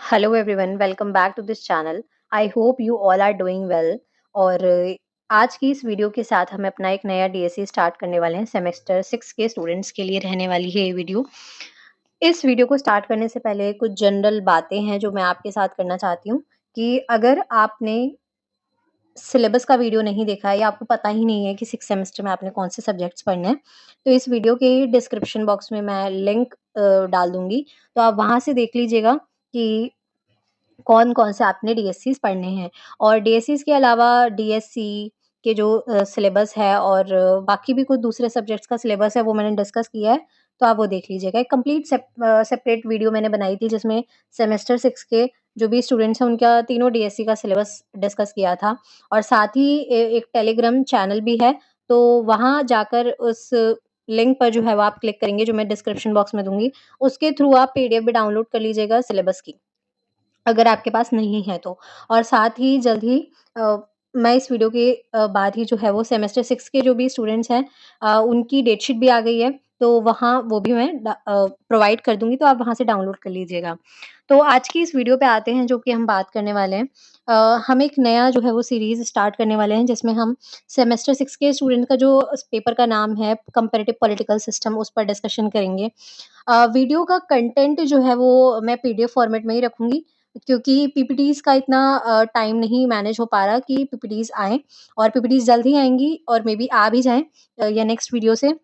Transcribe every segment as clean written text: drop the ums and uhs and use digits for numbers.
Hello everyone, welcome back to this channel. I hope you all are doing well. और आज की इस video के साथ हम अपना एक नया डीएससी स्टार्ट करने वाले हैं। सेमेस्टर 6 के स्टूडेंट्स के लिए रहने वाली है ये वीडियो। इस वीडियो को स्टार्ट करने से पहले कुछ जनरल बातें हैं जो मैं आपके साथ करना चाहती हूँ कि अगर आपने सिलेबस का वीडियो नहीं देखा है या आपको पता ही नहीं है कि 6 सेमेस्टर में आपने कौन से सब्जेक्ट्स पढ़ने हैं, तो इस वीडियो के डिस्क्रिप्शन बॉक्स में मैं लिंक डाल दूँगी। तो आप वहाँ से देख लीजिएगा कि कौन-कौन से आपने डीएससीज़ पढ़ने हैं। और डीएससीज़ के अलावा डीएससी के जो सिलेबस है और बाकी भी कुछ दूसरे सब्जेक्ट्स का सिलेबस है, वो मैंने डिस्कस किया है, तो आप वो देख लीजिएगा। एक कंप्लीट सेपरेट वीडियो मैंने बनाई थी जिसमें सेमेस्टर 6 के जो भी स्टूडेंट्स हैं उनका तीनों डीएससी का सिलेबस डिस्कस किया था। और साथ ही एक टेलीग्राम चैनल भी है, तो वहाँ जाकर उस लिंक पर जो है वो आप क्लिक करेंगे जो मैं डिस्क्रिप्शन बॉक्स में दूँगी, उसके थ्रू आप पीडीएफ भी डाउनलोड कर लीजिएगा सिलेबस की। अगर आपके पास नहीं है तो। और साथ ही जल्द ही अ, मैं इस वीडियो के बाद ही जो है वो सेमेस्टर 6 के जो भी स्टूडेंट्स हैं उनकी डेट शीट भी आ गई है, तो वहाँ वो भी मैं प्रोवाइड कर दूँगी, तो आप वहाँ से डाउनलोड कर लीजिएगा। तो आज की इस वीडियो पे आते हैं जो कि हम बात करने वाले हैं। हम एक नया जो है वो सीरीज़ स्टार्ट करने वाले हैं जिसमें हम सेमेस्टर 6 के स्टूडेंट का जो पेपर का नाम है कंपैरेटिव पॉलिटिकल सिस्टम, उस पर डिस्कशन करेंगे। वीडियो का कंटेंट जो है वो मैं पीडीएफ फॉर्मेट में ही रखूँगी क्योंकि पीपीटीज़ का इतना टाइम नहीं मैनेज हो पा रहा कि पीपीटीज़ आएँ। और पीपीटीज़ जल्द ही आएँगी और मे बी आ भी जाएँ या नेक्स्ट वीडियो से।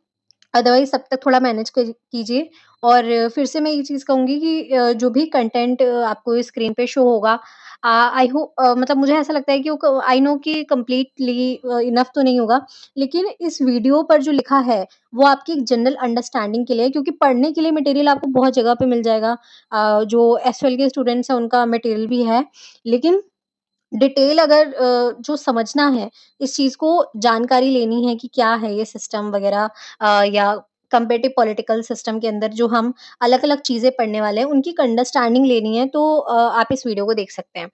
अदरवाइज़ तब तक थोड़ा मैनेज कीजिए। और फिर से मैं ये चीज़ कहूँगी कि जो भी कंटेंट आपको स्क्रीन पे शो होगा, आई होप मतलब मुझे ऐसा लगता है कि वो आई नो कि कंप्लीटली इनफ तो नहीं होगा, लेकिन इस वीडियो पर जो लिखा है, वो आपकी एक जनरल अंडरस्टैंडिंग के लिए है क्योंकि पढ़ने के लिए मटेरियल आपको बहुत जगह पे मिल जाएगा। जो एसएल के स्टूडेंट्स हैं उनका मटेरियल भी है, लेकिन डिटेल अगर जो समझना है, इस चीज़ को जानकारी लेनी है कि क्या है ये सिस्टम वगैरह, या कंपैरेटिव पॉलिटिकल सिस्टम के अंदर जो हम अलग-अलग चीज़ें पढ़ने वाले हैं, उनकी एक अंडरस्टैंडिंग लेनी है, तो आप इस वीडियो को देख सकते हैं।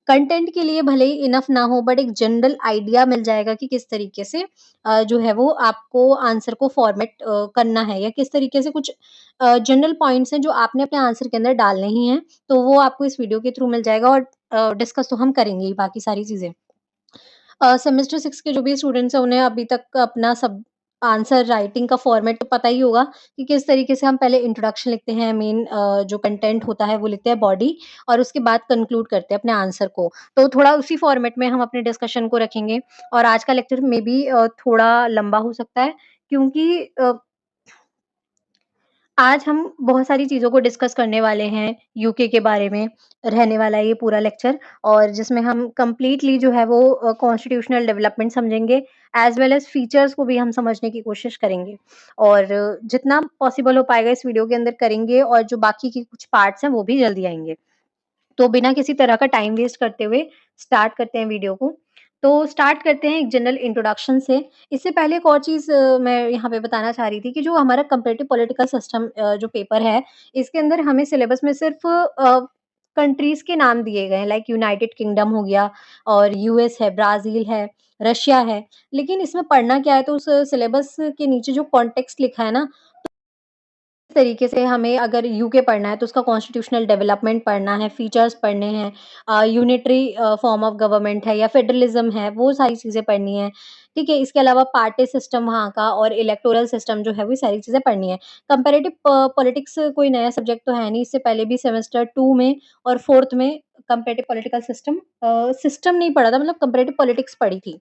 कंटेंट के लिए भले ही इनफ ना हो बट एक जनरल आइडिया मिल जाएगा कि किस तरीके से जो है वो आपको आंसर को फॉर्मेट करना है या किस तरीके से कुछ जनरल पॉइंट्स हैं जो आपने अपने आंसर के अंदर डालने ही हैं, तो वो आपको इस वीडियो के थ्रू मिल जाएगा। और डिस्कस तो हम करेंगे ही बाकी सारी चीज़ें। सेमेस्टर 6 के जो भी स्टूडेंट्स हैं उन्हें अभी तक अपना सब आंसर राइटिंग का फॉर्मेट तो पता ही होगा कि किस तरीके से हम पहले इंट्रोडक्शन लिखते हैं, मेन जो कंटेंट होता है वो लिखते हैं बॉडी, और उसके बाद कंक्लूड करते हैं अपने आंसर को। तो थोड़ा उसी फॉर्मेट में हम अपने डिस्कशन को रखेंगे। और आज का लेक्चर में भी थोड़ा लंबा हो सकता है क्योंकि आज हम बहुत सारी चीज़ों को डिस्कस करने वाले हैं, यूके के बारे में रहने वाला है ये पूरा लेक्चर। और जिसमें हम कंप्लीटली जो है वो कॉन्स्टिट्यूशनल डेवलपमेंट समझेंगे, एज़ वेल एज़ फीचर्स को भी हम समझने की कोशिश करेंगे। और जितना पॉसिबल हो पाएगा इस वीडियो के अंदर करेंगे, और जो बाकी के कुछ पार्ट्स हैं वो भी जल्दी आएँगे। तो बिना किसी तरह का टाइम वेस्ट करते हुए स्टार्ट करते हैं वीडियो को। तो स्टार्ट करते हैं एक जनरल इंट्रोडक्शन से। इससे पहले एक और चीज़ मैं यहाँ पे बताना चाह रही थी कि जो हमारा कंपैरेटिव पॉलिटिकल सिस्टम जो पेपर है, इसके अंदर हमें सिलेबस में सिर्फ़ कंट्रीज़ के नाम दिए गए हैं, लाइक यूनाइटेड किंगडम हो गया और यूएस है, ब्राज़ील है, रशिया है। लेकिन इसमें पढ़ना क्या है, तो उस सिलेबस के नीचे जो कॉन्टेक्स्ट लिखा है ना, तरीके से हमें अगर यूके पढ़ना है तो उसका कॉन्स्टिट्यूशनल डेवलपमेंट पढ़ना है, फीचर्स पढ़ने हैं, यूनिटरी फॉर्म ऑफ गवर्नमेंट है या फेडरलिज्म है, वो सारी चीज़ें पढ़नी है। ठीक है? इसके अलावा पार्टी सिस्टम वहाँ का और इलेक्टोरल सिस्टम जो है वो सारी चीज़ें पढ़नी है। कंपैरेटिव पॉलिटिक्स कोई नया सब्जेक्ट तो है नहीं, इससे पहले भी सेमेस्टर 2 में और 4th में कंपैरेटिव पॉलिटिकल सिस्टम सिस्टम नहीं पढ़ा था, मतलब कंपैरेटिव पॉलिटिक्स पढ़ी थी।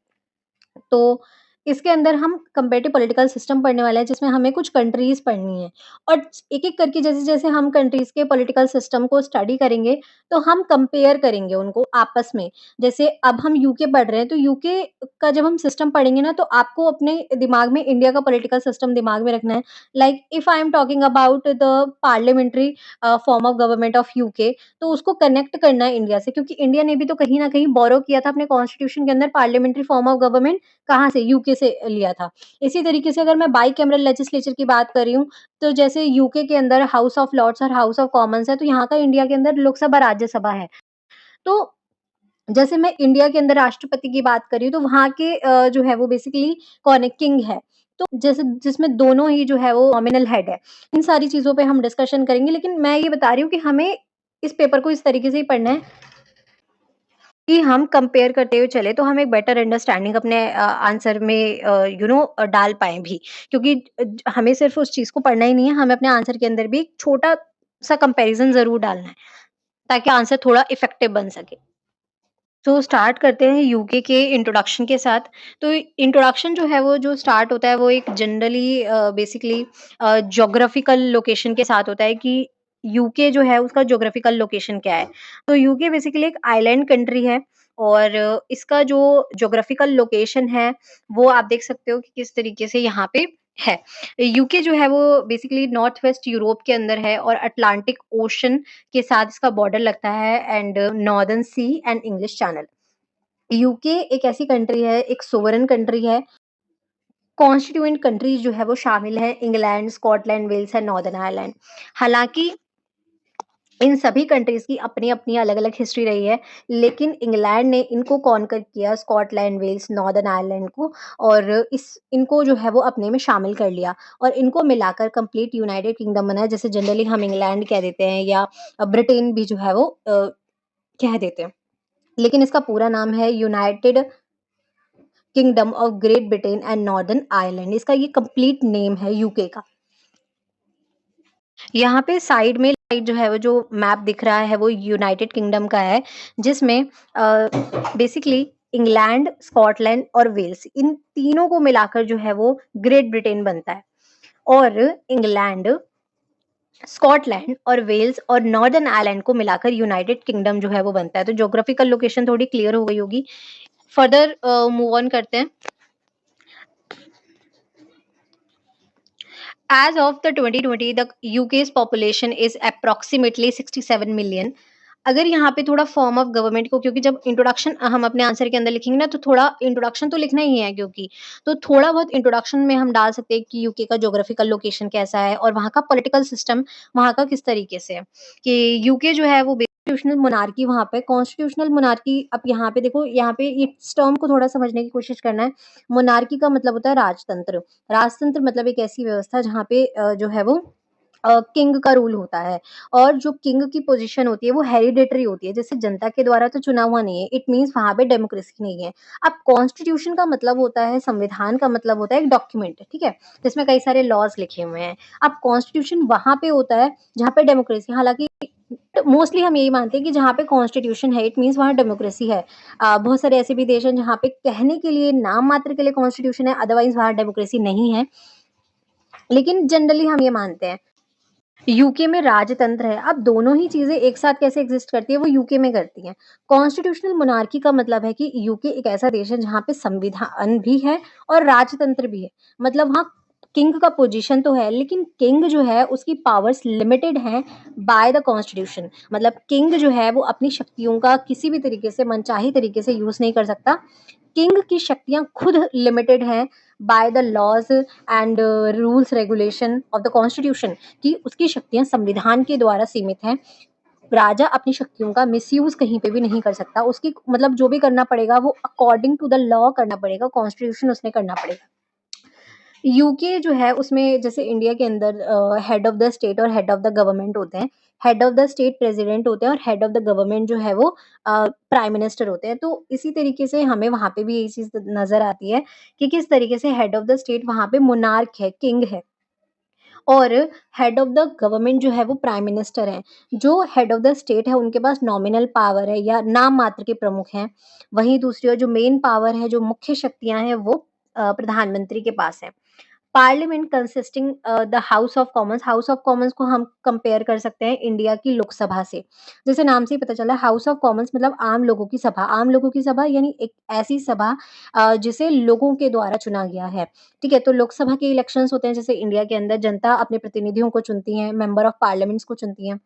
तो इसके अंदर हम कंपैरेटिव पॉलिटिकल सिस्टम पढ़ने वाले हैं जिसमें हमें कुछ कंट्रीज़ पढ़नी है। और एक-एक करके जैसे-जैसे हम कंट्रीज़ के पॉलिटिकल सिस्टम को स्टडी करेंगे, तो हम कंपेयर करेंगे उनको आपस में। जैसे अब हम यूके पढ़ रहे हैं, तो यूके का जब हम सिस्टम पढ़ेंगे ना, तो आपको अपने दिमाग में इंडिया का पॉलिटिकल सिस्टम दिमाग में रखना है। Like if I am talking about the parliamentary form of government of UK, तो उसको कनेक्ट करना है इंडिया से, क्योंकि इंडिया ने भी तो कहीं न कहीं बोरो किया था अपने कॉन्स्टिट्यूशन के अंदर पार्लियामेंट्री फॉर्म ऑफ गवर्नमेंट, कहाँ से? यूके से लिया था। इसी तरीके से अगर मैं बाइकैमरल लेजिस्लेचर की बात कर रही हूँ, तो जैसे यूके के अंदर हाउस ऑफ लॉर्ड्स और हाउस ऑफ कॉमन्स है, तो यहाँ का इंडिया के अंदर लोकसभा, राज्यसभा है। तो जैसे मैं इंडिया के अंदर राष्ट्रपति की बात कर रही हूँ, तो वहाँ के जो है वो बेसिकली कौन है? किंग है। तो जैसे जिसमें दोनों ही जो है वो नॉमिनल हेड है। इन सारी चीज़ों पे हम डिस्कशन करेंगे, लेकिन मैं ये बता रही हूँ कि हमें इस पेपर को इस तरीके से ही पढ़ना है कि हम कंपेयर करते हुए चले तो हम एक बेटर अंडरस्टैंडिंग अपने आंसर में डाल पाएँ भी। क्योंकि हमें सिर्फ़ उस चीज़ को पढ़ना ही नहीं है, हमें अपने आंसर के अंदर भी एक छोटा-सा कंपैरिज़न ज़रूर डालना है, ताकि आंसर थोड़ा इफ़ेक्टिव बन सके। तो स्टार्ट करते हैं यूके के इंट्रोडक्शन के साथ। तो इंट्रोडक्शन जो है वो जो स्टार्ट होता है वो एक जनरली बेसिकली ज्योग्राफिकल लोकेशन के साथ होता है कि यूके जो है उसका ज्योग्राफिकल लोकेशन क्या है। तो यूके बेसिकली एक आइलैंड कंट्री है और इसका जो ज्योग्राफिकल लोकेशन है वो आप देख सकते हो कि किस तरीके से यहाँ पे है। यूके जो है वो बेसिकली नॉर्थ वेस्ट यूरोप के अंदर है और अटलांटिक ओशन के साथ इसका बॉर्डर लगता है and northern sea and English channel. UK एक ऐसी कंट्री है, एक सोवरेन कंट्री है, कॉन्स्टिट्यूएंट कंट्रीज़ जो है वो शामिल हैं England, Scotland, Wales and Northern Ireland. हालाँकि इन सभी कंट्रीज़ की अपनी-अपनी अलग-अलग हिस्ट्री रही है, लेकिन इंग्लैंड ने इनको कॉन्कर किया स्कॉटलैंड, वेल्स, नॉर्दर्न आयरलैंड को और इनको जो है वो अपने में शामिल कर लिया और इनको मिलाकर कंप्लीट यूनाइटेड किंगडम बना जैसे जनरली हम इंग्लैंड कह देते हैं या ब्रिटेन भी जो है वो कह देते हैं। लेकिन इसका पूरा नाम है United kingdom of great Britain and Northern Ireland. इसका ये कंप्लीट नेम है यूके का। यहाँ पे साइड में जो है वो जो मैप दिख रहा है वो यूनाइटेड किंगडम का है जिसमें बेसिकली इंग्लैंड, स्कॉटलैंड और वेल्स इन तीनों को मिलाकर जो है वो ग्रेट ब्रिटेन बनता है और इंग्लैंड, स्कॉटलैंड और वेल्स और नॉर्दर्न आयरलैंड को मिलाकर यूनाइटेड किंगडम जो है वो बनता है। तो ज्योग्राफिकल लोकेशन थोड़ी क्लियर हो गई होगी। फर्दर मूव ऑन करते हैं। As of the 2020, the UK's population is approximately 67 million. अगर यहाँ पे थोड़ा फॉर्म ऑफ गवर्नमेंट को क्योंकि जब इंट्रोडक्शन हम अपने आंसर के अंदर लिखेंगे ना तो थोड़ा इंट्रोडक्शन तो लिखना ही है क्योंकि तो थोड़ा बहुत इंट्रोडक्शन में हम डाल सकते हैं कि यूके का ज्योग्राफिकल लोकेशन कैसा है और वहाँ का पॉलिटिकल सिस्टम वहाँ का किस तरीके से है कि यूके जो है वो कॉन्स्टिट्यूशनल मोनार्की वहाँ पे कॉन्स्टिट्यूशनल मोनार्की अब यहाँ पे देखो यहाँ पे इस टर्म को थोड़ा समझने की कोशिश करना है। मोनार्की का मतलब होता है राजतंत्र। राजतंत्र मतलब एक ऐसी व्यवस्था जहाँ पे जो है वो किंग का रूल होता है और जो किंग की पोजीशन होती है वो हेरिडेटरी होती है जैसे जनता के द्वारा तो चुना हुआ नहीं है। इट मीन्स वहाँ पे डेमोक्रेसी नहीं है। अब कॉन्स्टिट्यूशन का मतलब होता है संविधान का मतलब होता है एक डॉक्यूमेंट, ठीक है? जिसमें कई सारे लॉज लिखे हुए हैं। अब कॉन्स्टिट्यूशन वहाँ पे होता है जहाँ पे डेमोक्रेसी हालाँकि मोस्टली हम यही मानते हैं कि जहाँ पे कॉन्स्टिट्यूशन है इट मीन्स वहाँ डेमोक्रेसी है। बहुत सारे ऐसे भी देश हैं जहाँ पे कहने के लिए नाम मात्र के लिए कॉन्स्टिट्यूशन है अदरवाइज़ वहाँ डेमोक्रेसी नहीं है। लेकिन जनरली हम ये मानते हैं। यूके में राजतंत्र है। अब दोनों ही चीज़ें एक साथ कैसे एग्ज़िस्ट करती है, वो यूके में करती हैं। कॉन्स्टिट्यूशनल मोनार्की का मतलब है कि यूके एक ऐसा देश है जहाँ पे संविधान भी है और राजतंत्र भी है। मतलब वहाँ किंग का पोजीशन तो है, लेकिन किंग जो है उसकी पावर्स लिमिटेड हैं बाय द कॉन्स्टिट्यूशन। मतलब किंग जो है वो अपनी शक्तियों का किसी भी तरीके से मनचाही तरीके से यूज़ नहीं कर सकता। किंग की शक्तियाँ खुद लिमिटेड हैं by the laws and rules regulation of the constitution कि उसकी शक्तियाँ संविधान के द्वारा सीमित हैं। राजा अपनी शक्तियों का मिसयूज़ कहीं पे भी नहीं कर सकता। उसकी मतलब जो भी करना पड़ेगा वो अकॉर्डिंग टू द लॉ करना पड़ेगा, कॉन्स्टिट्यूशन उसने करना पड़ेगा। यूके जो है उसमें जैसे इंडिया के अंदर हेड ऑफ द स्टेट और हेड ऑफ द गवर्नमेंट होते हैं। Head of the state president होते हैं और हेड ऑफ द गवर्नमेंट जो है वो प्राइम मिनिस्टर होते हैं। तो इसी तरीके से हमें वहाँ पे भी यही चीज़ नज़र आती है कि किस तरीके से हेड ऑफ द स्टेट वहाँ पे मोनार्क है, किंग है। और हेड ऑफ द गवर्नमेंट जो है वो प्राइम मिनिस्टर हैं। जो हेड ऑफ द स्टेट है उनके पास नॉमिनल पावर है या नाम मात्र के प्रमुख हैं। वहीं दूसरी ओर जो मेन पावर है, जो मुख्य शक्तियाँ हैं वो प्रधानमंत्री के पास है। Parliament consisting the house of Commons को हम कंपेयर कर सकते हैं इंडिया की लोकसभा से। जैसे नाम से ही पता चला हाउस ऑफ कॉमन्स मतलब आम लोगों की सभा। आम लोगों की सभा यानी एक ऐसी सभा जिसे लोगों के द्वारा चुना गया है। ठीक है? तो लोकसभा के इलेक्शंस होते हैं जैसे इंडिया के अंदर जनता अपने प्रतिनिधियों को चुनती है, मेंबर ऑफ पार्लियामेंट्स को चुनती है।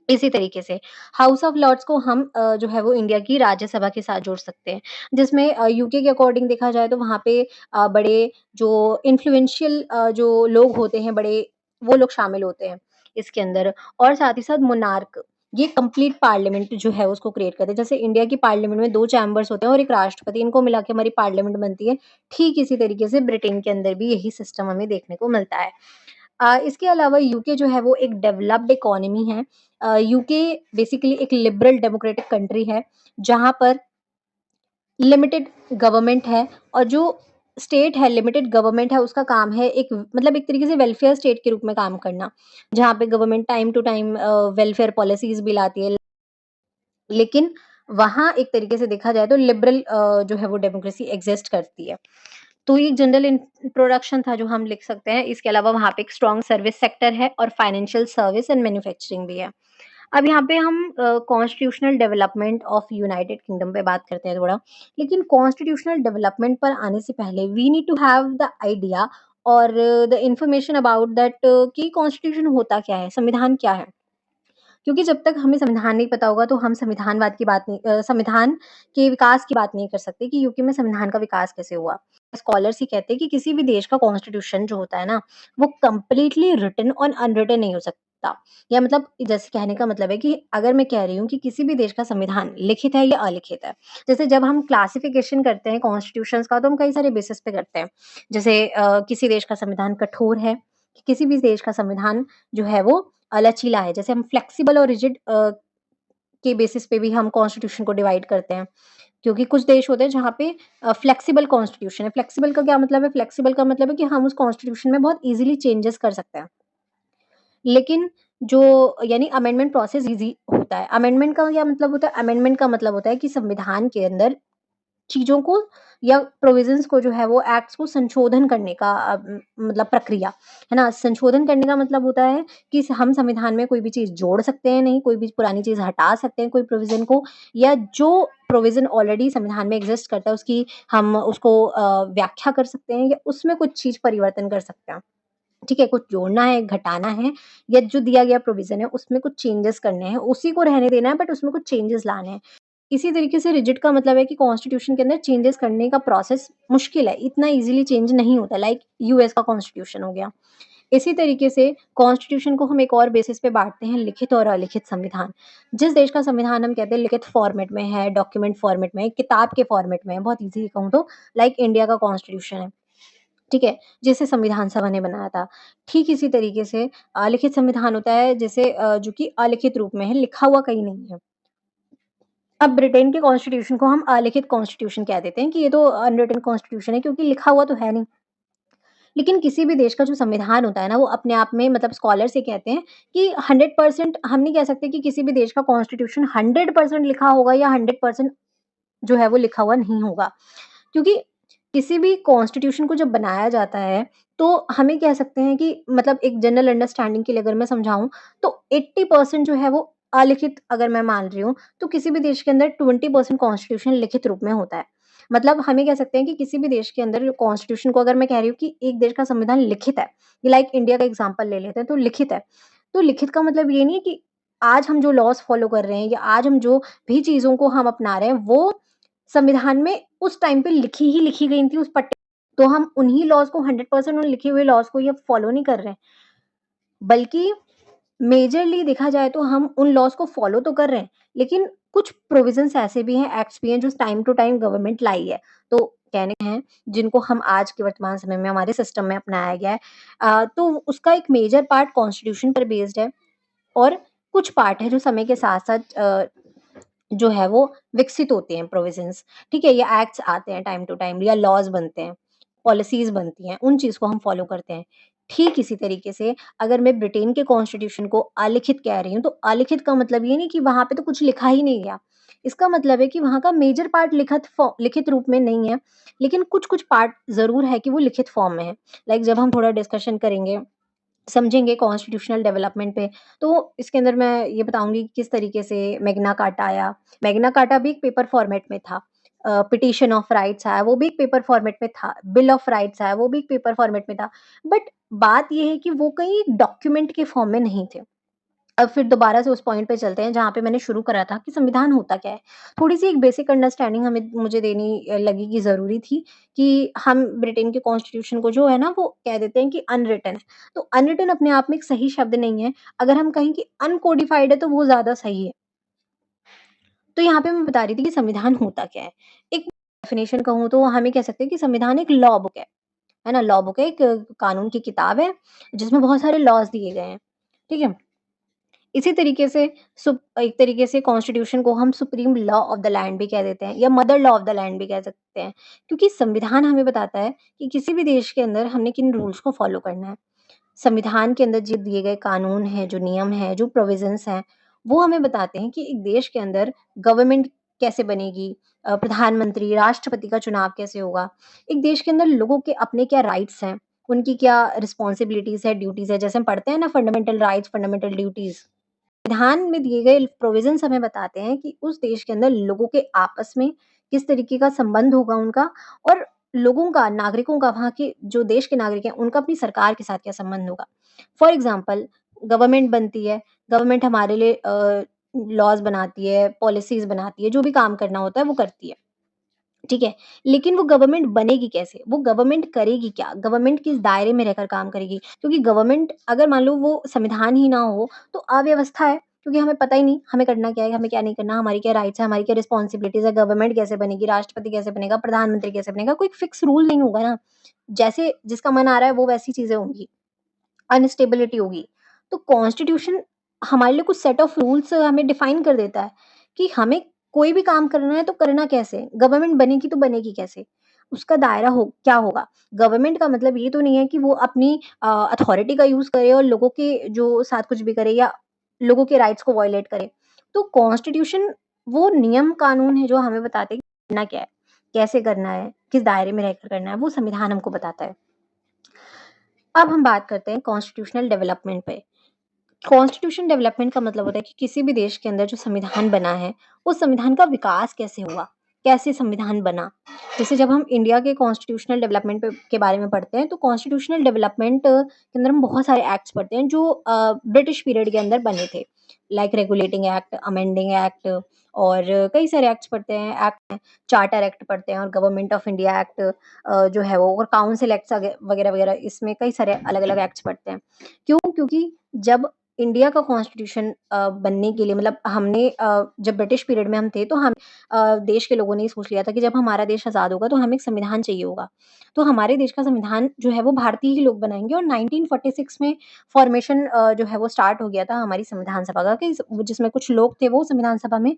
इसी तरीके से हाउस ऑफ लॉर्ड्स को हम जो है वो इंडिया की राज्यसभा के साथ जोड़ सकते हैं, जिसमें यूके के अकॉर्डिंग देखा जाए तो वहाँ पे बड़े जो इन्फ्लुएंशियल जो लोग होते हैं बड़े, वो लोग शामिल होते हैं इसके अंदर और साथ ही साथ मोनार्क, ये कंप्लीट पार्लियामेंट जो है उसको क्रिएट करते हैं। जैसे इंडिया की पार्लियामेंट में 2 चैम्बर्स होते हैं और एक राष्ट्रपति, इनको मिला के हमारी पार्लियामेंट बनती है। ठीक इसी तरीके से ब्रिटेन के अंदर भी यही सिस्टम हमें देखने को मिलता है। इसके अलावा यूके जो है वो एक डेवलप्ड इकोनॉमी है। यूके बेसिकली एक लिबरल डेमोक्रेटिक कंट्री है, जहाँ पर लिमिटेड गवर्नमेंट है और जो स्टेट है, लिमिटेड गवर्नमेंट है, उसका काम है एक मतलब एक तरीके से वेलफेयर स्टेट के रूप में काम करना, जहाँ पे government time to time welfare policies भी लाती है। लेकिन वहाँ एक तरीके से देखा जाए तो लिबरल जो है वो डेमोक्रेसी एग्ज़िस्ट करती है। तो ये जनरल इंट्रोडक्शन था जो हम लिख सकते हैं। इसके अलावा वहाँ पे एक स्ट्रॉन्ग सर्विस सेक्टर है और फाइनेंशियल सर्विस एंड मैन्युफैक्चरिंग भी है। अब यहाँ पे हम constitutional development of United kingdom पे बात करते हैं थोड़ा। लेकिन कॉन्स्टिट्यूशनल डेवलपमेंट पर आने से पहले we need to have the idea और द इन्फॉर्मेशन अबाउट दैट कि कॉन्स्टिट्यूशन होता क्या है, संविधान क्या है? क्योंकि जब तक हमें संविधान नहीं पता होगा तो हम संविधानवाद की बात नहीं संविधान के विकास की बात नहीं कर सकते कि यूके में संविधान का विकास कैसे हुआ। स्कॉलर्स ही कहते हैं कि किसी भी देश का कॉन्स्टिट्यूशन जो होता है ना, वो कंप्लीटली रिटन और अनरिटन नहीं हो सकता। या मतलब जैसे कहने का मतलब है कि अगर मैं कह रही हूँ कि किसी भी देश का संविधान लिखित है या अलिखित है। जैसे जब हम क्लासिफिकेशन करते हैं कॉन्स्टिट्यूशंस का तो हम कई सारे बेसिस पे करते हैं। जैसे किसी देश का संविधान कठोर है, किसी भी देश का संविधान जो है वो लचीला है। जैसे हम फ्लेक्सिबल और रिजिड के बेसिस पे भी हम कॉन्स्टिट्यूशन को डिवाइड करते हैं। क्योंकि कुछ देश होते हैं जहाँ पे फ्लेक्सिबल कॉन्स्टिट्यूशन है। फ्लेक्सिबल का क्या मतलब है? फ्लेक्सिबल का मतलब है कि हम उस कॉन्स्टिट्यूशन में बहुत ईज़िली चेंजेस कर सकते हैं। लेकिन जो यानी अमेंडमेंट प्रोसेस ईज़ी होता है। अमेंडमेंट का क्या मतलब होता है? अमेंडमेंट का मतलब होता है कि संविधान के अंदर चीज़ों को या प्रोविज़न्स को जो है वो एक्ट्स को संशोधन करने का मतलब प्रक्रिया, है ना? संशोधन करने का मतलब होता है कि हम संविधान में कोई भी चीज़ जोड़ सकते हैं नहीं, कोई भी पुरानी चीज़ हटा सकते हैं कोई प्रोविज़न को या जो प्रोविज़न ऑलरेडी संविधान में एक्ज़िस्ट करता है उसकी हम उसको व्याख्या कर सकते हैं या उसमें कुछ चीज़ परिवर्तन कर सकते हैं। ठीक है, कुछ जोड़ना है, घटाना है या जो दिया गया प्रोविज़न है उसमें कुछ चेंजेस करने हैं, उसी को रहने देना है बट उसमें कुछ चेंजेस लाने हैं। इसी तरीके से रिजिड का मतलब है कि कॉन्स्टिट्यूशन के अंदर चेंजेस करने का प्रोसेस मुश्किल है, इतना ईज़िली चेंज नहीं होता लाइक यूएस का कॉन्स्टिट्यूशन हो गया। इसी तरीके से कॉन्स्टिट्यूशन को हम एक और बेसिस पे बाँटते हैं लिखित और अलिखित संविधान। जिस देश का संविधान हम कहते हैं लिखित फॉर्मेट में है, डॉक्यूमेंट फॉर्मेट में है, किताब के फॉर्मेट में है, बहुत ईज़ी कहूँ तो लाइक इंडिया का कॉन्स्टिट्यूशन है। ठीक है? जिसे संविधान सभा ने बनाया था। ठीक इसी तरीके से लिखित संविधान होता है जिसे जो कि अलिखित रूप में है, लिखा हुआ कहीं नहीं है। अब ब्रिटेन के कॉन्स्टिट्यूशन को हम अलिखित कॉन्स्टिट्यूशन कह देते हैं कि ये तो अनरिटन कॉन्स्टिट्यूशन है क्योंकि लिखा हुआ तो है नहीं। लेकिन किसी भी देश का जो संविधान होता है ना, वो अपने आप में मतलब स्कॉलर्स ये कहते हैं कि 100% हम नहीं कह सकते कि किसी भी देश का कॉन्स्टिट्यूशन 100% लिखा होगा या 100% जो है वो लिखा हुआ नहीं होगा। क्योंकि किसी भी कॉन्स्टिट्यूशन को जब बनाया जाता है, तो हमें कह सकते हैं कि मतलब एक जनरल अंडरस्टैंडिंग के लिए अगर मैं समझाऊँ, तो 80% जो है वो अलिखित अगर मैं मान रही हूँ, तो किसी भी देश के अंदर 20% कॉन्स्टिट्यूशन लिखित रूप में होता है। मतलब हमें कह सकते हैं कि किसी भी देश के अंदर जो कॉन्स्टिट्यूशन को अगर मैं कह रही हूँ कि एक देश का संविधान लिखित है, लाइक इंडिया का एग्ज़ाम्पल ले लेते हैं, तो लिखित है। तो लिखित का मतलब ये नहीं है कि आज हम जो लॉज़ फॉलो कर रहे हैं या आज हम जो भी चीज़ों को हम अपना रहे हैं, वो संविधान में उस टाइम पे लिखी ही लिखी गई थी उस तो हम उन्हीं लॉज़ को 100% उन लिखे हुए लॉज़ को ये फॉलो नहीं कर रहे हैं। बल्कि मेजरली देखा जाए तो हम उन लॉज़ को फॉलो तो कर रहे हैं, लेकिन कुछ प्रोविज़न्स ऐसे भी हैं, एक्ट्स भी हैं जो टाइम टू टाइम गवर्नमेंट लाई है। तो कहने हैं जिनको हम आज के वर्तमान समय में हमारे सिस्टम में अपनाया गया है। तो उसका एक मेजर पार्ट कॉन्स्टिट्यूशन पर बेस्ड है और कुछ पार्ट है जो समय के साथ-साथ जो है वो विकसित होते हैं प्रोविज़न्स, ठीक है? या एक्ट्स आते हैं टाइम टू टाइम या लॉज़ बनते हैं, पॉलिसीज़ बनती हैं, उन चीज़ को हम फ़ॉलो करते हैं। ठीक इसी तरीके से अगर मैं ब्रिटेन के कॉन्स्टिट्यूशन को अलिखित कह रही हूँ, तो अलिखित का मतलब ये नहीं कि वहाँ पे तो कुछ लिखा ही नहीं गया। इसका मतलब है कि वहाँ का मेजर पार्ट लिखित रूप में नहीं है, लेकिन कुछ-कुछ पार्ट ज़रूर है कि वो लिखित फ़ॉर्म में है। लाइक जब हम थोड़ा डिस्कशन करेंगे समझेंगे कॉन्स्टिट्यूशनल डेवलपमेंट पे, तो इसके अंदर मैं ये बताऊँगी कि किस तरीके से मैग्ना कार्टा आया। मैग्ना कार्टा भी एक पेपर फॉर्मेट में था। पिटिशन ऑफ राइट्स आया, वो भी एक पेपर फॉर्मेट में था। बिल ऑफ राइट्स आया, वो भी एक पेपर फॉर्मेट में था। बट बात ये है कि वो कहीं डॉक्यूमेंट के फॉर्म में नहीं थे। अब फिर दोबारा से उस पॉइंट पे चलते हैं जहाँ पे मैंने शुरू करा था कि संविधान होता क्या है? थोड़ी-सी एक बेसिक अंडरस्टैंडिंग हमें मुझे देनी लगी कि ज़रूरी थी कि हम ब्रिटेन के कॉन्स्टिट्यूशन को जो है ना वो कह देते हैं कि अनरिटन है। तो अनरिटन अपने आप में एक सही शब्द नहीं है। अगर हम कहें कि अनकोडिफाइड है तो वो ज़्यादा सही है। तो यहाँ पे मैं बता रही थी कि संविधान होता क्या है? एक डेफिनिशन कहूँ तो हमें कह सकते हैं कि संविधान एक लॉ बुक है। है ना? लॉ बुक है, एक कानून की किताब है, जिसमें बहुत सारे लॉज़ दिए गए हैं, ठीक है? इसी तरीके से एक तरीके से कॉन्स्टिट्यूशन को हम supreme law of the land भी कह देते हैं या mother law of the land भी कह सकते हैं, क्योंकि संविधान हमें बताता है कि किसी भी देश के अंदर हमने किन रूल्स को फॉलो करना है। संविधान के अंदर जो दिए गए कानून हैं, जो नियम हैं, जो प्रोविज़न्स हैं, वो हमें बताते हैं कि एक देश के अंदर गवर्नमेंट कैसे बनेगी, प्रधानमंत्री, राष्ट्रपति का चुनाव कैसे होगा। एक देश के अंदर लोगों के अपने क्या राइट्स हैं, उनकी क्या रिस्पॉन्सिबिलिटीज़ है, ड्यूटीज़ है, जैसे हम पढ़ते हैं ना फंडामेंटल राइट्स, फंडामेंटल ड्यूटीज़। संविधान में दिए गए प्रोविज़न्स हमें बताते हैं कि उस देश के अंदर लोगों के आपस में किस तरीके का संबंध होगा उनका, और लोगों का, नागरिकों का, वहाँ के जो देश के नागरिक हैं, उनका अपनी सरकार के साथ क्या संबंध होगा। फॉर एग्ज़ाम्पल गवर्नमेंट बनती है, गवर्नमेंट हमारे लिए लॉज़ बनाती है, पॉलिसीज़ बनाती है, जो भी काम करना होता है वो करती है। ठीक है? लेकिन वो गवर्नमेंट बनेगी कैसे? वो गवर्नमेंट करेगी क्या? गवर्नमेंट किस दायरे में रहकर काम करेगी? क्योंकि गवर्नमेंट अगर मान लो वो संविधान ही ना हो, तो अव्यवस्था है, क्योंकि हमें पता ही नहीं हमें करना क्या है, हमें क्या नहीं करना, हमारी क्या राइट्स है, हमारी क्या रिस्पॉन्सिबिलिटीज़ है, गवर्नमेंट कैसे बनेगी, राष्ट्रपति कैसे बनेगा, प्रधानमंत्री कैसे बनेगा, कोई फिक्स रूल नहीं होगा ना। जैसे जिसका मन आ रहा है वो वैसी चीज़ें होंगी। अनस्टेबिलिटी होगी। तो कॉन्स्टिट्यूशन हमारे लिए कुछ सेट ऑफ रूल्स हमें डिफाइन कर देता है कि हमें कोई भी काम करना है तो करना कैसे? गवर्नमेंट बनेगी तो बनेगी कैसे? उसका दायरा हो क्या होगा? गवर्नमेंट का मतलब ये तो नहीं है कि वो अपनी अथॉरिटी का यूज़ करे और लोगों के जो साथ कुछ भी करे या लोगों के राइट्स को वायलेट करे। तो कॉन्स्टिट्यूशन वो नियम कानून है जो हमें बताते हैं कि करना क्या है? कैसे करना है? किस दायरे में रहकर करना है? वो संविधान हमको बताता है। अब हम बात करते हैं कॉन्स्टिट्यूशनल डेवलपमेंट पे। कॉन्स्टिट्यूशन डेवलपमेंट का मतलब होता है कि किसी भी देश के अंदर जो संविधान बना है, उस संविधान का विकास कैसे हुआ? कैसे संविधान बना? जैसे जब हम इंडिया के कॉन्स्टिट्यूशनल डेवलपमेंट के बारे में पढ़ते हैं, तो कॉन्स्टिट्यूशनल डेवलपमेंट के अंदर हम बहुत सारे एक्ट्स पढ़ते हैं जो ब्रिटिश पीरियड के अंदर बने थे। Like regulating act, amending act और कई सारे एक्ट्स पढ़ते हैं, चार्टर एक्ट पढ़ते हैं और गवर्नमेंट ऑफ इंडिया एक्ट जो है वो, और काउंसिल एक्ट्स वगैरह-वगैरह, इसमें कई सारे अलग-अलग एक्ट्स पढ़ते हैं। क्यों? क्योंकि जब इंडिया का कॉन्स्टिट्यूशन बनने के लिए, मतलब हमने जब ब्रिटिश पीरियड में हम थे, तो हम देश के लोगों ने ये सोच लिया था कि जब हमारा देश आज़ाद होगा तो हमें एक संविधान चाहिए होगा। तो हमारे देश का संविधान जो है वो भारतीय ही लोग बनाएँगे, और 1946 में फॉर्मेशन जो है वो स्टार्ट हो गया था हमारी संविधान सभा का, कि जिसमें कुछ लोग थे वो संविधान सभा में,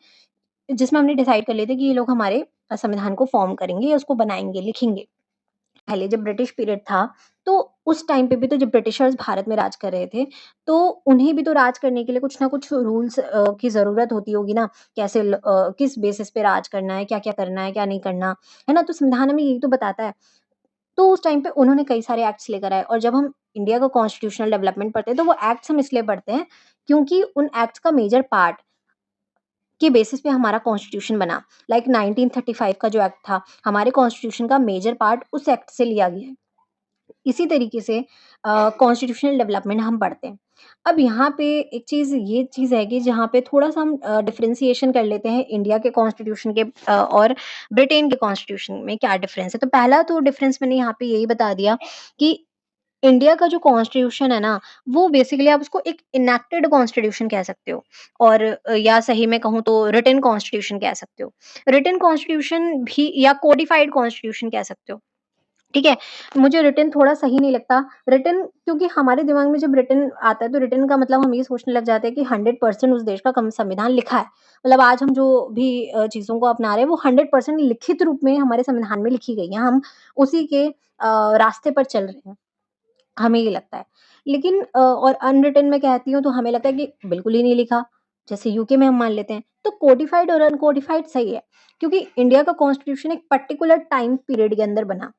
जिसमें हमने डिसाइड कर लिए थे कि ये लोग हमारे संविधान को फॉर्म करेंगे या उसको बनाएँगे, लिखेंगे। पहले जब ब्रिटिश पीरियड था, तो उस टाइम पे भी तो जब ब्रिटिशर्स भारत में राज कर रहे थे, तो उन्हें भी तो राज करने के लिए कुछ ना कुछ रूल्स की ज़रूरत होती होगी ना, किस बेसिस पे राज करना है, क्या-क्या करना है, क्या नहीं करना, है ना? तो संविधान हमें यही तो बताता है। तो उस टाइम पे उन्होंने कई सारे एक्ट्स लेकर आए, और जब हम इंडिया का कॉन्स्टिट्यूशनल डेवलपमेंट पढ़ते हैं, तो वो एक्ट्स हम इसलिए पढ़ते हैं, क्योंकि उन एक्ट्स का मेजर पार्ट के बेसिस पे हमारा कॉन्स्टिट्यूशन बना। लाइक 1935 का जो एक्ट था, हमारे कॉन्स्टिट्यूशन का मेजर पार्ट उस एक्ट से लिया गया है। इसी तरीके से कॉन्स्टिट्यूशनल डेवलपमेंट हम पढ़ते हैं। अब यहाँ पे एक चीज़ ये चीज़ है कि जहाँ पे थोड़ा-सा हम डिफरेंशिएशन कर लेते हैं इंडिया के कॉन्स्टिट्यूशन के और ब्रिटेन के कॉन्स्टिट्यूशन में क्या डिफरेंस है। तो पहला तो डिफरेंस मैंने यहाँ पे यही बता दिया कि इंडिया का जो कॉन्स्टिट्यूशन है ना, वो बेसिकली आप उसको एक इनैक्टेड कॉन्स्टिट्यूशन कह सकते हो, और या सही में कहूँ तो रिटेन कॉन्स्टिट्यूशन कह सकते हो। रिटेन कॉन्स्टिट्यूशन भी या कोडिफाइड कॉन्स्टिट्यूशन कह सकते हो। ठीक है? मुझे रिटेन थोड़ा सही नहीं लगता। रिटेन, क्योंकि हमारे दिमाग में जब रिटेन आता है, तो रिटेन का मतलब हम ये सोचने लग जाते हैं कि 100% उस देश का कम संविधान लिखा है। मतलब आज हम जो भी चीज़ों को अपना रहे हैं, वो 100% लिखित रूप में हमारे संविधान में लिखी गई हैं। हम उसी के रास्ते पर चल रहे हैं, हमें ये लगता है। लेकिन और अनरिटेन मैं कहती हूँ तो हमें लगता है कि बिल्कुल ही नहीं लिखा। जैसे यूके में हम मान लेते हैं। तो कोडिफाइड और अनकोडिफाइड सही है, क्योंकि इंडिया का कॉन्स्टिट्यूशन एक पर्टिकुलर टाइम पीरियड के अंदर बना।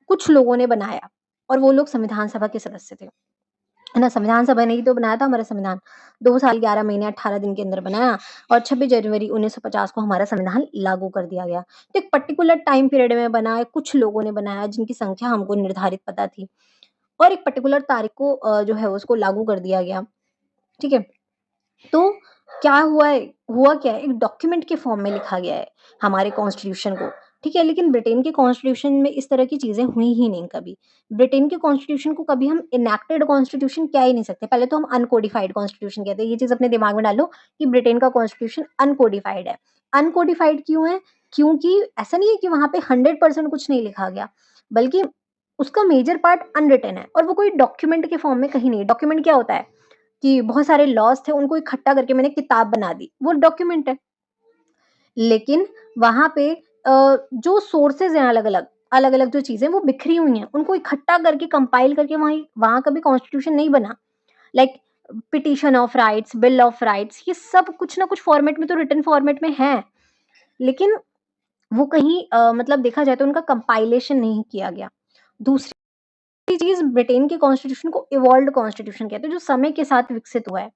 कुछ लोगों ने बनाया, और वो लोग संविधान सभा के सदस्य थे। है ना? संविधान सभा ने ही तो बनाया था हमारा संविधान। 2 साल 11 महीने 18 दिन के अंदर बनाया, और 26 जनवरी 1950 को हमारा संविधान लागू कर दिया गया। तो एक पर्टिकुलर टाइम पीरियड में बना है, कुछ लोगों ने बनाया जिनकी संख्या हमको निर्धारित पता थी, और एक पर्टिकुलर तारीख को जो है उसको लागू कर दिया गया। ठीक है? तो क्या हुआ है, हुआ क्या है, एक डॉक्यूमेंट के फॉर्म में लिखा गया है हमारे कॉन्स्टिट्यूशन को, ठीक है? लेकिन ब्रिटेन के कॉन्स्टिट्यूशन में इस तरह की चीज़ें हुई ही नहीं कभी। ब्रिटेन के कॉन्स्टिट्यूशन को कभी हम इनैक्टेड कॉन्स्टिट्यूशन कह ही नहीं सकते। पहले तो हम अनकोडिफाइड कॉन्स्टिट्यूशन कहते हैं। ये चीज़ अपने दिमाग में डालो कि ब्रिटेन का कॉन्स्टिट्यूशन अनकोडिफाइड है। अनकोडिफाइड क्यों है? क्योंकि ऐसा नहीं है कि वहाँ पे 100% कुछ नहीं लिखा गया, बल्कि उसका मेजर पार्ट अनरिटन है और वो कोई डॉक्यूमेंट के फॉर्म में कहीं नहीं है। डॉक्यूमेंट क्या होता है कि बहुत सारे लॉज़ थे, उनको इकट्ठा करके मैंने किताब बना दी, वो डॉक्यूमेंट है। लेकिन वहाँ पे जो सोर्सेज़ हैं अलग-अलग, अलग-अलग जो चीज़ें वो बिखरी हुई हैं, उनको इकट्ठा करके कंपाइल करके वहीं वहाँ कभी कॉन्स्टिट्यूशन नहीं बना। Like petition of rights, bill of rights, ये सब कुछ ना कुछ फॉर्मेट में तो रिटन फॉर्मेट में है, लेकिन वो कहीं मतलब देखा जाए तो उनका कंपाइलेशन नहीं किया गया। दूसरी चीज़, ब्रिटेन के कॉन्स्टिट्यूशन को इवॉल्व्ड कॉन्स्टिट्यूशन कहते हैं, जो समय के साथ विकसित हुआ है।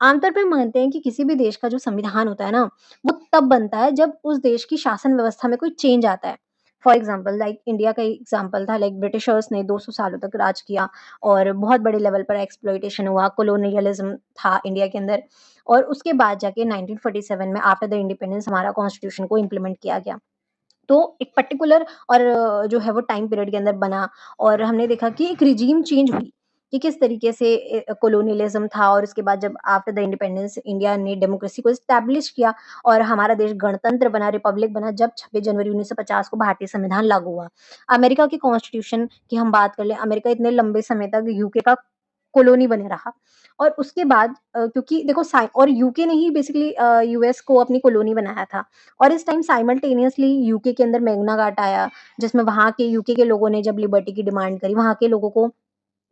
आमतौर पे मानते हैं कि किसी भी देश का जो संविधान होता है ना, वो तब बनता है जब उस देश की शासन व्यवस्था में कोई चेंज आता है। फॉर एग्ज़ाम्पल लाइक इंडिया का ही एग्ज़ाम्पल था, लाइक ब्रिटिशर्स ने 200 सालों तक राज किया और बहुत बड़े लेवल पर एक्सप्लॉइटेशन हुआ, कोलोनियलिज़्म था इंडिया के अंदर और उसके बाद जाके 1947 में आफ्टर द इंडिपेंडेंस हमारा कॉन्स्टिट्यूशन को इम्प्लीमेंट किया गया। तो एक पर्टिकुलर और जो है वो टाइम पीरियड के अंदर बना और हमने देखा कि एक रिजीम चेंज हुई कि किस तरीके से कोलोनियलिज्म था और उसके बाद जब आफ्टर द इंडिपेंडेंस इंडिया ने डेमोक्रेसी को एस्टैब्लिश किया और हमारा देश गणतंत्र बना, रिपब्लिक बना, जब 26 जनवरी 1950 को भारतीय संविधान लागू हुआ। अमेरिका के कॉन्स्टिट्यूशन की हम बात कर लें, अमेरिका इतने लंबे समय तक यूके का कॉलोनी बने रहा और उसके बाद क्योंकि देखो साइ और यूके ने ही बेसिकली यूएस को अपनी कॉलोनी बनाया था और इस टाइम साइमल्टेनियसली यूके के अंदर मैग्ना कार्टा आया, जिसमें वहाँ के यूके के लोगों ने जब लिबर्टी की डिमांड करी, वहाँ के लोगों को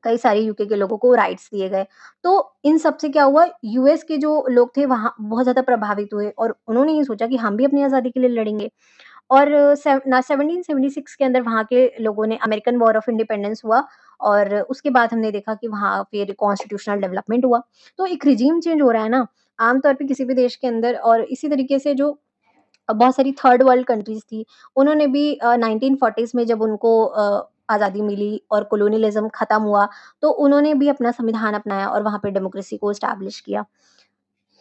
कई सारे यूके के लोगों को राइट्स दिए गए। तो इन सब से क्या हुआ, यूएस के जो लोग थे वहाँ बहुत ज़्यादा प्रभावित हुए और उन्होंने ये सोचा कि हम भी अपनी आज़ादी के लिए लड़ेंगे। और 1776 के अंदर वहाँ के लोगों ने अमेरिकन वॉर ऑफ इंडिपेंडेंस हुआ और उसके बाद हमने देखा कि वहाँ फिर कॉन्स्टिट्यूशनल डेवलपमेंट हुआ। तो एक रिजीम चेंज हो रहा है ना, आम तौर पे किसी भी देश के अंदर और इसी तरीके से जो बहुत सारी थर्ड वर्ल्ड कंट्रीज़ थी, उन्होंने भी 1940s में जब उनको आज़ादी मिली और कोलोनियलिज़्म खत्म हुआ, तो उन्होंने भी अपना संविधान अपनाया और वहाँ पे डेमोक्रेसी को एस्टैब्लिश किया।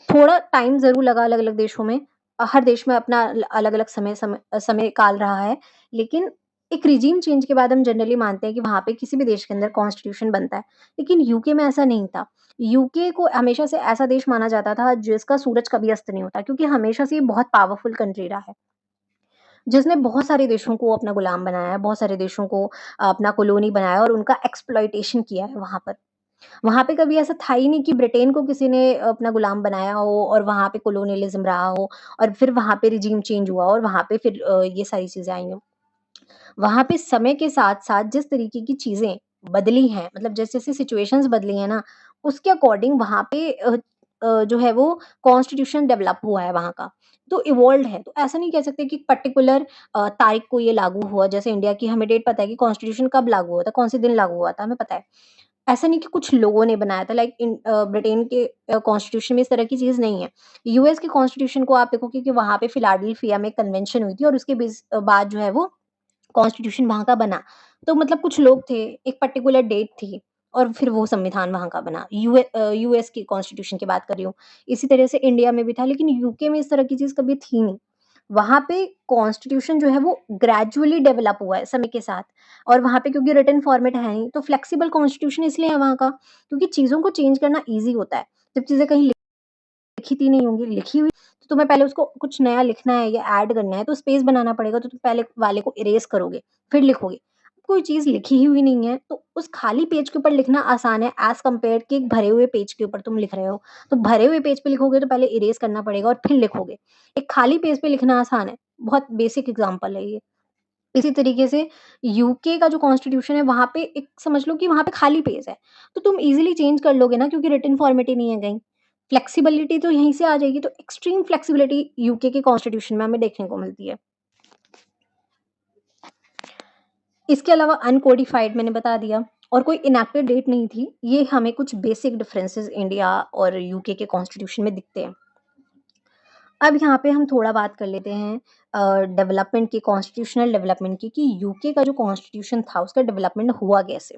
थोड़ा टाइम ज़रूर लगा अलग-अलग देशों में। हर देश में अपना अलग-अलग समय काल रहा है। लेकिन एक रिजीम चेंज के बाद हम जनरली मानते हैं कि वहाँ पे किसी भी देश के अंदर कॉन्स्टिट्यूशन बनता है। लेकिन यूके में ऐसा नहीं था। यूके को हमेशा से ऐसा देश माना जाता था जिसका सूरज कभी अस्त नहीं होता क्योंकि हमेशा से ये बहुत पावरफुल कंट्री रहा है। जिसने बहुत सारे देशों को अपना गुलाम बनाया है, बहुत सारे देशों को अपना कॉलोनी बनाया और उनका एक्सप्लॉइटेशन किया है वहाँ पर। वहाँ पे कभी ऐसा था ही नहीं कि ब्रिटेन को किसी ने अपना गुलाम बनाया हो और वहाँ पे कोलोनियलिज़्म रहा हो और फिर वहाँ पे रिजीम चेंज हुआ और वहाँ पे फिर ये सारी चीज़ें आई हों। वहाँ पे समय के साथ-साथ जिस तरीके की चीज़ें बदली हैं, मतलब जैसे-जैसे सिचुएशंस बदली हैं ना, उसके अकॉर्डिंग वहाँ पे जो है वो कॉन्स्टिट्यूशन डेवलप हुआ है वहाँ का। तो इवॉल्व्ड है, तो ऐसा नहीं कह सकते कि पर्टिकुलर तारीख को ये लागू हुआ, जैसे इंडिया की हमें डेट पता है कि कॉन्स्टिट्यूशन कब लागू हुआ था, कौन से दिन लागू हुआ था, हमें पता है। ऐसा नहीं कि कुछ लोगों ने बनाया था, लाइक ब्रिटेन के कॉन्स्टिट्यूशन में इस तरह की चीज़ नहीं है। यूएस के कॉन्स्टिट्यूशन को आप देखोगे कि वहाँ पे फिलाडेल्फिया में कन्वेंशन हुई थी और उसके बाद जो है वो कॉन्स्टिट्यूशन वहाँ का बना। तो मतलब कुछ लोग थे, एक पर्टिकुलर डेट थी और फिर वो संविधान वहाँ का बना। यूएस की कॉन्स्टिट्यूशन की बात कर रही हूँ। इसी तरह से इंडिया में भी था, लेकिन यूके में इस तरह की चीज़ कभी थी नहीं। वहाँ पे कॉन्स्टिट्यूशन जो है वो ग्रेजुअली डेवलप हुआ है समय के साथ और वहाँ पे क्योंकि रिटन फॉर्मेट है नहीं, तो फ्लेक्सिबल कॉन्स्टिट्यूशन इसलिए है वहाँ का, क्योंकि चीज़ों को चेंज करना ईज़ी होता है। जब चीज़ें कहीं लिखित नहीं होंगी, लिखी हुई तो तुम्हें पहले उसको कुछ नया लिखना है या ऐड करना है तो स्पेस बनाना पड़ेगा, तो तुम पहले वाले को इरेज़ करोगे, फिर लिखोगे। कोई चीज़ लिखी ही हुई नहीं है, तो उस खाली पेज के ऊपर लिखना आसान है एज़ कम्पेयर्ड कि एक भरे हुए पेज के ऊपर तुम लिख रहे हो। तो भरे हुए पेज पे लिखोगे तो पहले इरेज़ करना पड़ेगा और फिर लिखोगे। एक खाली पेज पे लिखना आसान है, बहुत बेसिक एग्ज़ाम्पल है ये। इसी तरीके से यूके का जो कॉन्स्टिट्यूशन है वहाँ पे एक समझ लो कि वहाँ पे खाली पेज है, तो तुम ईज़िली चेंज कर लोगे ना क्योंकि रिटन फॉर्मेट ही नहीं है कहीं। फ्लेक्सिबिलिटी तो यहीं से आ जाएगी, तो एक्सट्रीम फ्लेक्सिबिलिटी यूके के कॉन्स्टिट्यूशन में हमें देखने को मिलती है। इसके अलावा अनकोडिफाइड मैंने बता दिया और कोई इनैक्टेड डेट नहीं थी। ये हमें कुछ बेसिक डिफरेंसेस इंडिया और यूके के कॉन्स्टिट्यूशन में दिखते हैं। अब यहाँ पे हम थोड़ा बात कर लेते हैं डेवलपमेंट की, कॉन्स्टिट्यूशनल डेवलपमेंट की, कि यूके का जो कॉन्स्टिट्यूशन था उसका डेवलपमेंट हुआ कैसे?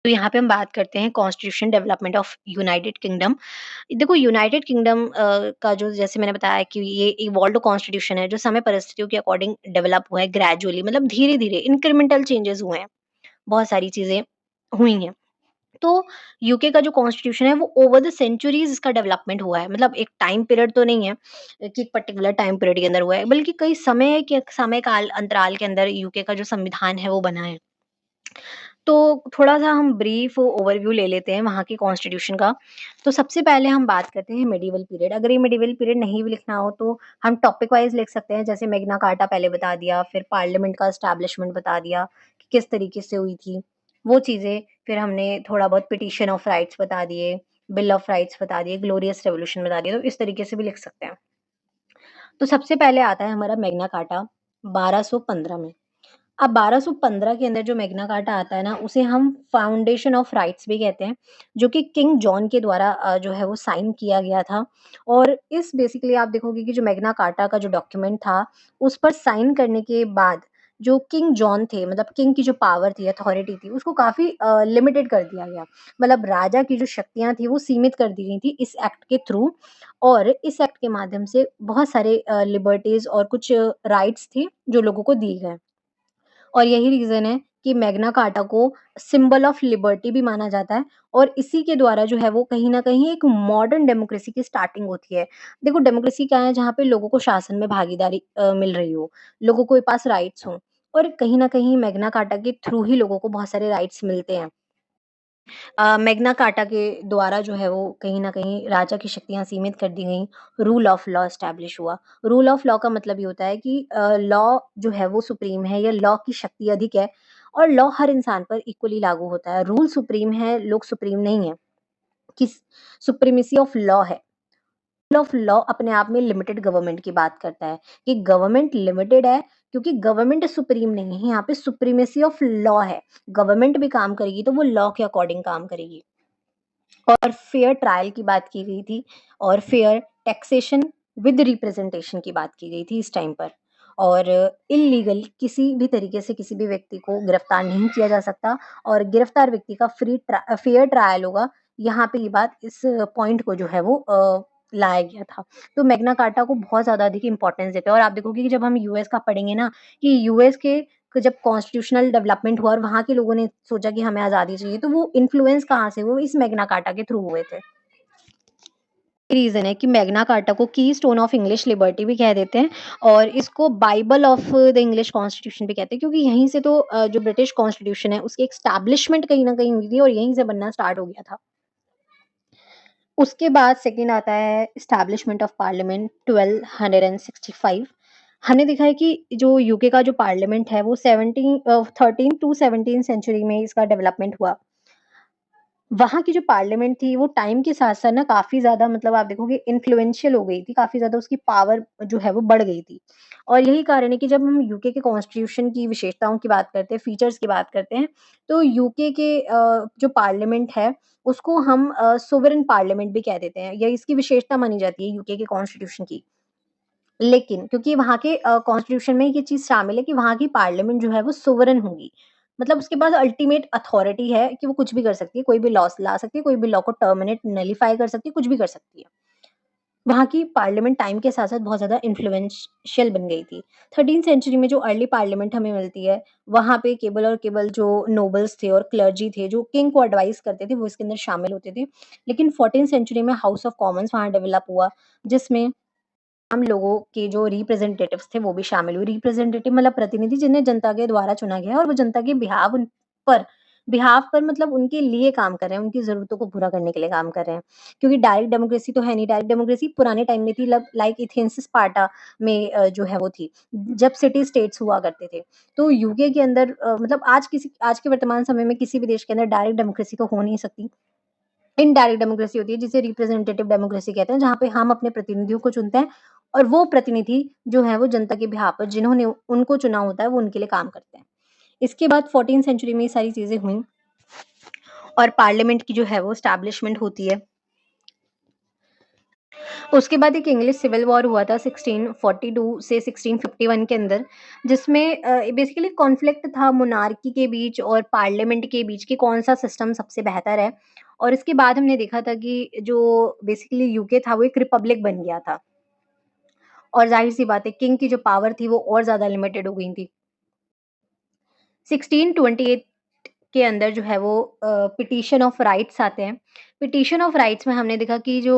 तो यहाँ पे हम बात करते हैं constitution development of United kingdom. देखो यूनाइटेड किंगडम का जो जैसे मैंने बताया कि ये इवॉल्व्ड कॉन्स्टिट्यूशन है जो समय परिस्थितियों के अकॉर्डिंग डेवलप हुआ है ग्रेजुअली, मतलब धीरे-धीरे इंक्रीमेंटल चेंजेस हुए हैं। बहुत सारी चीज़ें हुई हैं। तो यूके का जो कॉन्स्टिट्यूशन है वो ओवर द सेंचुरीज़ इसका डेवलपमेंट हुआ है। मतलब एक टाइम पीरियड तो नहीं है कि एक पर्टिकुलर टाइम पीरियड के अंदर हुआ है, बल्कि कई समय काल अंतराल के अंदर यूके का जो संविधान है वो बना है। तो थोड़ा-सा हम ब्रीफ ओवरव्यू ले लेते हैं वहाँ की कॉन्स्टिट्यूशन का। तो सबसे पहले हम बात करते हैं मेडिएवल पीरियड। अगर ये मेडिएवल पीरियड नहीं भी लिखना हो तो हम टॉपिक वाइज़ लिख सकते हैं, जैसे मैग्ना कार्टा पहले बता दिया, फिर पार्लियामेंट का एस्टैब्लिशमेंट बता दिया कि किस तरीके से हुई थी, वो चीज़ें। फिर हमने थोड़ा बहुत पिटीशन ऑफ राइट्स बता दिए, बिल ऑफ राइट्स बता दिए, ग्लोरियस रिवॉल्यूशन बता दिया, तो इस तरीके से भी लिख सकते हैं। तो सबसे पहले आता है हमारा मैग्ना कार्टा 1215 में। अब 1215 के अंदर जो मैग्ना कार्टा आता है ना, उसे हम फाउंडेशन ऑफ राइट्स भी कहते हैं, जो कि किंग जॉन के द्वारा जो है वो साइन किया गया था। और इस बेसिकली आप देखोगे कि जो मैग्ना कार्टा का जो डॉक्यूमेंट था, उस पर साइन करने के बाद जो किंग जॉन थे, मतलब किंग की जो पावर थी, अथॉरिटी थी, उसको काफ़ी लिमिटेड कर दिया गया। मतलब राजा की जो शक्तियाँ थी, वो सीमित कर दी गई थी इस एक्ट के थ्रू। और इस एक्ट के माध्यम से बहुत सारे लिबर्टीज़ और कुछ राइट्स थे, जो लोगों को दिए गए। और यही रीज़न है कि मैग्ना कार्टा को सिंबल ऑफ लिबर्टी भी माना जाता है, और इसी के द्वारा जो है वो कहीं न कहीं एक मॉडर्न डेमोक्रेसी की स्टार्टिंग होती है। देखो, डेमोक्रेसी क्या है? जहाँ पे लोगों को शासन में भागीदारी मिल रही हो, लोगों के पास राइट्स हों, और कहीं न कहीं मैग्ना कार्टा के थ्रू ही लोगों को बहुत सारे राइट्स मिलते हैं। मैग्ना कार्टा के द्वारा जो है वो कहीं न कहीं राजा की शक्तियाँ सीमित कर दी गईं, रूल ऑफ लॉ एस्टैब्लिश हुआ। रूल ऑफ लॉ का मतलब ये होता है कि लॉ जो है वो सुप्रीम है, या लॉ की शक्ति अधिक है, और लॉ हर इंसान पर इक्वली लागू होता है। रूल सुप्रीम है, लोग सुप्रीम नहीं है। किस सुप्रीमेसी ऑफ लॉ है। रूल ऑफ लॉ अपने आप में लिमिटेड गवर्नमेंट की बात करता है कि गवर्नमेंट लिमिटेड है, क्योंकि गवर्नमेंट सुप्रीम नहीं है, यहाँ पे सुप्रीमेसी ऑफ लॉ है। गवर्नमेंट भी काम करेगी तो वो लॉ के अकॉर्डिंग काम करेगी। और फेयर ट्रायल की बात की गई थी, और फेयर टैक्सेशन विद रिप्रेजेंटेशन की बात की गई थी इस टाइम पर। और इल्लीगल किसी भी तरीके से किसी भी व्यक्ति को गिरफ्तार नहीं किया जा सकता, और गिरफ्तार व्यक्ति का फेयर ट्रायल होगा। यहाँ पे ये बात, इस पॉइंट को जो है वो लाया गया था। तो मैग्ना कार्टा को बहुत ज़्यादा अधिक इम्पोर्टेंस देते हैं, और आप देखोगे कि जब हम यूएस का पढ़ेंगे ना, कि यूएस के जब कॉन्स्टिट्यूशनल डेवलपमेंट हुआ और वहाँ के लोगों ने सोचा कि हमें आज़ादी चाहिए, तो वो इन्फ्लुएंस कहाँ से हुए? वो इस मैग्ना कार्टा के थ्रू हुए थे। रीज़न है कि मैग्ना कार्टा को कीस्टोन ऑफ इंग्लिश लिबर्टी भी कह देते हैं, और इसको Bible of the English constitution भी कहते हैं, क्योंकि यहीं से तो जो ब्रिटिश कॉन्स्टिट्यूशन है उसकी एस्टैब्लिशमेंट कहीं न कहीं हुई थी, और यहीं से बनना स्टार्ट हो गया था। उसके बाद सेकंड आता है एस्टैब्लिशमेंट ऑफ पार्लियामेंट 1265। हमने देखा है कि जो यूके का जो पार्लियामेंट है वो 13 टू 17 सेंचुरी में इसका डेवलपमेंट हुआ। वहाँ की जो पार्लियामेंट थी वो टाइम के साथ-साथ ना काफ़ी ज़्यादा, मतलब आप देखोगे इन्फ्लुएंशियल हो गई थी, काफ़ी ज़्यादा उसकी पावर जो है वो बढ़ गई थी। और यही कारण है कि जब हम यूके के कॉन्स्टिट्यूशन की विशेषताओं की बात करते हैं, फीचर्स की बात करते हैं, तो यूके के जो पार्लियामेंट है उसको हम सोवरेन पार्लियामेंट भी कह देते हैं, या इसकी विशेषता मानी जाती है यूके के कॉन्स्टिट्यूशन की। लेकिन क्योंकि वहाँ के कॉन्स्टिट्यूशन में ये चीज़ शामिल है कि वहाँ की पार्लियामेंट जो है वो सोवरेन होगी। मतलब उसके पास अल्टीमेट अथॉरिटी है कि वो कुछ भी कर सकती है, कोई भी लॉस ला सकती है, कोई भी लॉ को टर्मिनेट, नलिफाई कर सकती है, कुछ भी कर सकती है। वहाँ की पार्लियामेंट टाइम के साथ-साथ बहुत ज़्यादा इन्फ्लुएंशियल बन गई थी। 13th सेंचुरी में जो अर्ली पार्लियामेंट हमें मिलती है, वहाँ पे केवल और केवल जो नोबल्स थे और क्लर्जी थे, जो किंग को एडवाइस करते थे, वो इसके अंदर शामिल होते थे। लेकिन 14th सेंचुरी में हाउस ऑफ कॉमन्स वहाँ डेवलप हुआ, जिसमें आम लोगों के जो रिप्रेजेंटेटिव्स थे वो भी शामिल हुए। रिप्रेजेंटेटिव मतलब प्रतिनिधि, जिन्हें जनता के द्वारा चुना गया है, और वो जनता के पर बिहाफ़ पर मतलब उनके लिए काम कर रहे हैं, उनकी ज़रूरतों को पूरा करने के लिए काम कर रहे हैं। क्योंकि डायरेक्ट डेमोक्रेसी तो है नहीं, डायरेक्ट डेमोक्रेसी पुराने टाइम में थी, लब लाइक एथेंस स्पार्टा में जो है वो थी, जब सिटी स्टेट्स हुआ करते थे। तो यूके के अंदर मतलब आज के वर्तमान समय में किसी भी देश के अंदर डायरेक्ट डेमोक्रेसी तो हो नहीं सकती। इनडायरेक्ट डेमोक्रेसी होती है, जिसे रिप्रेजेंटेटिव डेमोक्रेसी कहते हैं, जहाँ पे हम अपने प्रतिनिधियों को चुनते हैं, और वो प्रतिनिधि जो है वो जनता के बिहाफ़ पर जिन्होंने उनको चुना होता है, वो उनके लिए काम करते हैं। इसके बाद 14th सेंचुरी में ये सारी चीज़ें हुईं, और पार्लियामेंट की जो है वो एस्टैब्लिशमेंट होती है। उसके बाद एक इंग्लिश सिविल वॉर हुआ था 1642 से 1651 के अंदर, जिसमें बेसिकली कॉन्फ्लिक्ट था मोनार्की के बीच और पार्लियामेंट के बीच कि कौन-सा सिस्टम सबसे बेहतर है। और इसके बाद हमने देखा था कि जो बेसिकली यूके था वो एक रिपब्लिक बन गया था, और ज़ाहिर-सी बात है किंग की जो पावर थी वो और ज़्यादा लिमिटेड हो गई थी। 1628 के अंदर जो है वो पिटीशन ऑफ राइट्स आते हैं। पिटीशन ऑफ राइट्स में हमने देखा कि जो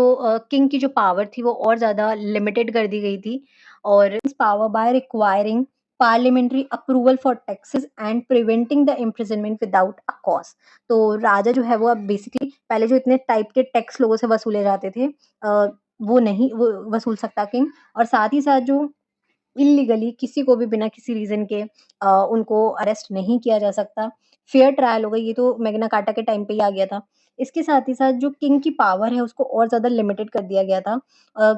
किंग की जो पावर थी वो और ज़्यादा लिमिटेड कर दी गई थी और इस power bye requiring parliamentary approval for taxes and preventing the imprisonment without a cause. तो राजा जो है वो अब बेसिकली पहले जो इतने टाइप के टैक्स लोगों से वसूले जाते थे वो नहीं वो वसूल सकता किंग, और साथ ही साथ जो इल्लीगली किसी को भी बिना किसी रीज़न के उनको अरेस्ट नहीं किया जा सकता। फेयर ट्रायल होगा, ये तो मैग्ना कार्टा के टाइम पे ही आ गया था। इसके साथ ही साथ जो किंग की पावर है उसको और ज़्यादा लिमिटेड कर दिया गया था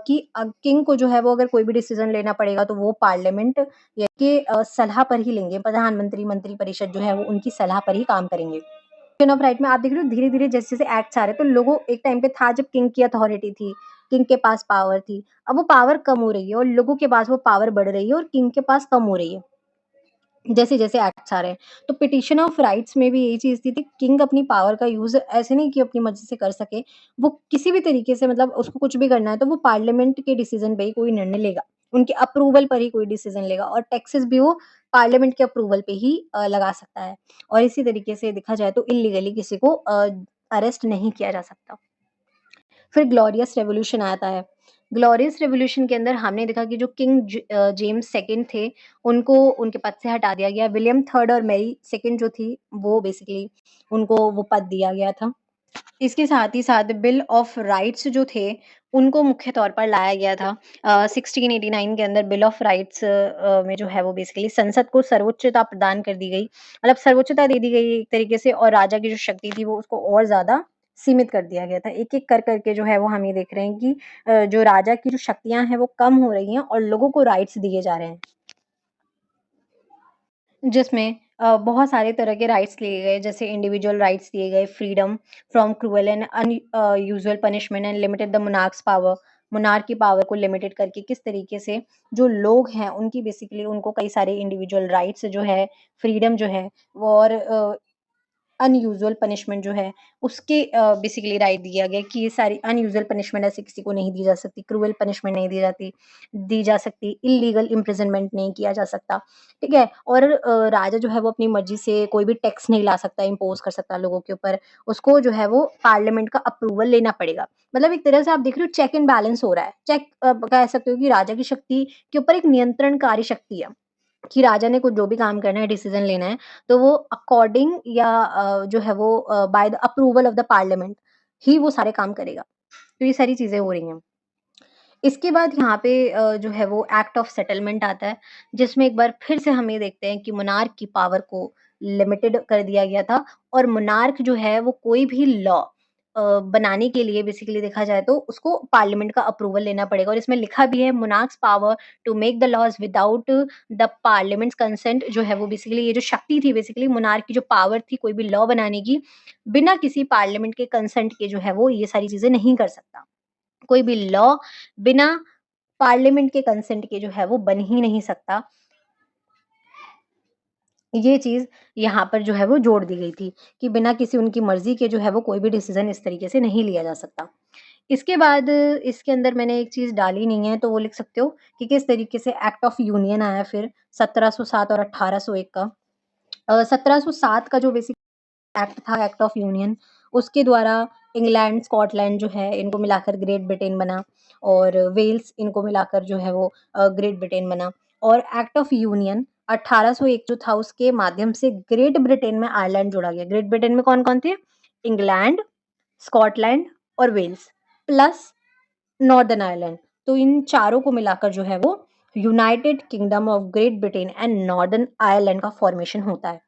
कि किंग को जो है वो अगर कोई भी डिसीज़न लेना पड़ेगा तो वो पार्लियामेंट या के सलाह पर ही लेंगे। प्रधानमंत्री, मंत्रिपरिषद जो है वो उनकी सलाह पर ही काम करेंगे। बिल ऑफ राइट में आप देख रहे हो धीरे-धीरे जैसे-जैसे एक्ट्स आ रहे हैं, तो लोगों एक टाइम पे था जब किंग की अथॉरिटी थी, किंग के पास पावर थी। अब वो पावर कम हो रही है और लोगों के पास वो पावर बढ़ रही है और किंग के पास कम हो रही है, जैसे-जैसे एक्ट्स आ रहे हैं। तो पिटीशन ऑफ राइट्स में भी यही चीज़ थी कि किंग अपनी पावर का यूज़ ऐसे नहीं कि अपनी मर्ज़ी से कर सके, वो किसी भी तरीके से मतलब उसको कुछ भी करना है तो वो पार्लियामेंट के डिसीज़न पे ही कोई निर्णय लेगा, उनके अप्रूवल पर ही कोई डिसीज़न लेगा और टैक्सेस भी वो पार्लियामेंट के अप्रूवल पे ही लगा सकता है। और इसी तरीके से देखा जाए तो इल्लीगली किसी को अरेस्ट नहीं किया जा सकता। फिर ग्लोरियस रेवोल्यूशन आता है। ग्लोरियस रेवोल्यूशन के अंदर हमने देखा कि जो किंग जेम्स सेकंड थे, उनको उनके पद से हटा दिया गया। विलियम थर्ड और मैरी सेकंड जो थी, वो बेसिकली उनको वो पद दिया गया था। इसके साथ ही साथ बिल ऑफ राइट्स जो थे, उनको मुख्य तौर पर लाया गया था। 1689 के अंदर बिल ऑफ राइट्स में जो है वो बेसिकली संसद को सर्वोच्चता प्रदान कर दी गई। मतलब सर्वोच्चता दे दी गई एक तरीके से, और राजा की जो शक्ति थी वो उसको और ज़्यादा सीमित कर दिया गया था। एक-एक कर के जो है वो हम ये देख रहे हैं कि जो राजा की जो शक्तियाँ हैं वो कम हो रही हैं और लोगों को राइट्स दिए जा रहे हैं। जिसमें बहुत सारे तरह के राइट्स लिए गए, जैसे इंडिविजुअल राइट्स दिए गए, freedom from cruel and usual punishment and limited the monarchs power. Monarch की पावर को लिमिटेड करके किस तरीके से जो लोग हैं उनकी बेसिकली उनको कई सारे इंडिविजुअल राइट्स जो है, फ्रीडम जो है वो, और अनयूजुअल पनिशमेंट जो है उसके बेसिकली राइट दिया गया कि ये सारी अनयूजुअल पनिशमेंट ऐसे किसी को नहीं दी जा सकती, क्रूअल पनिशमेंट नहीं दी जा सकती, इल्लीगल इम्प्रिजनमेंट नहीं किया जा सकता, ठीक है? और राजा जो है वो अपनी मर्ज़ी से कोई भी टैक्स नहीं ला सकता, इम्पोज़ कर सकता लोगों के ऊपर, उसको जो है वो पार्लियामेंट का अप्रूवल लेना पड़ेगा। मतलब एक तरह से आप देख रहे हो चेक एंड बैलेंस हो रहा है, कह सकते हो कि राजा की शक्ति के ऊपर एक नियंत्रणकारी शक्ति है। कि राजा ने कुछ जो भी काम करना है, डिसीज़न लेना है, तो वो अकॉर्डिंग या जो है वो by the approval of the parliament ही वो सारे काम करेगा। तो ये सारी चीज़ें हो रही हैं। इसके बाद यहाँ पे जो है वो एक्ट ऑफ सेटलमेंट आता है, जिसमें एक बार फिर से हम ये देखते हैं कि मोनार्क की पावर को लिमिटेड कर दिया गया था और मोनार्क जो है वो कोई भी लॉ बनाने के लिए बेसिकली देखा जाए तो उसको पार्लियामेंट का अप्रूवल लेना पड़ेगा, और इसमें लिखा भी है monarchs power to make the laws without the parliament's consent. जो है वो बेसिकली ये जो शक्ति थी, बेसिकली मोनार्क की जो पावर थी कोई भी लॉ बनाने की, बिना किसी पार्लियामेंट के कंसेंट के जो है वो ये सारी चीज़ें नहीं कर सकता। कोई भी लॉ बिना पार्लियामेंट के कंसेंट के जो है वो बन ही नहीं सकता। ये चीज़ यहाँ पर जो है वो जोड़ दी गई थी कि बिना किसी उनकी मर्ज़ी के जो है वो कोई भी डिसीज़न इस तरीके से नहीं लिया जा सकता। इसके बाद इसके अंदर मैंने एक चीज़ डाली नहीं है, तो वो लिख सकते हो कि किस तरीके से एक्ट ऑफ यूनियन आया फिर 1707 और 1801 का। 1707 का जो बेसिक एक्ट था, एक्ट ऑफ यूनियन, उसके द्वारा इंग्लैंड, स्कॉटलैंड जो है इनको मिलाकर ग्रेट ब्रिटेन बना और वेल्स इनको मिलाकर जो है वो ग्रेट ब्रिटेन बना। और एक्ट ऑफ यूनियन 1801 जो था उसके माध्यम से ग्रेट ब्रिटेन में आयरलैंड जोड़ा गया। ग्रेट ब्रिटेन में कौन-कौन थे? इंग्लैंड, स्कॉटलैंड और वेल्स प्लस नॉर्दर्न आयरलैंड। तो इन चारों को मिलाकर जो है वो United kingdom of great Britain and Northern Ireland का फॉर्मेशन होता है।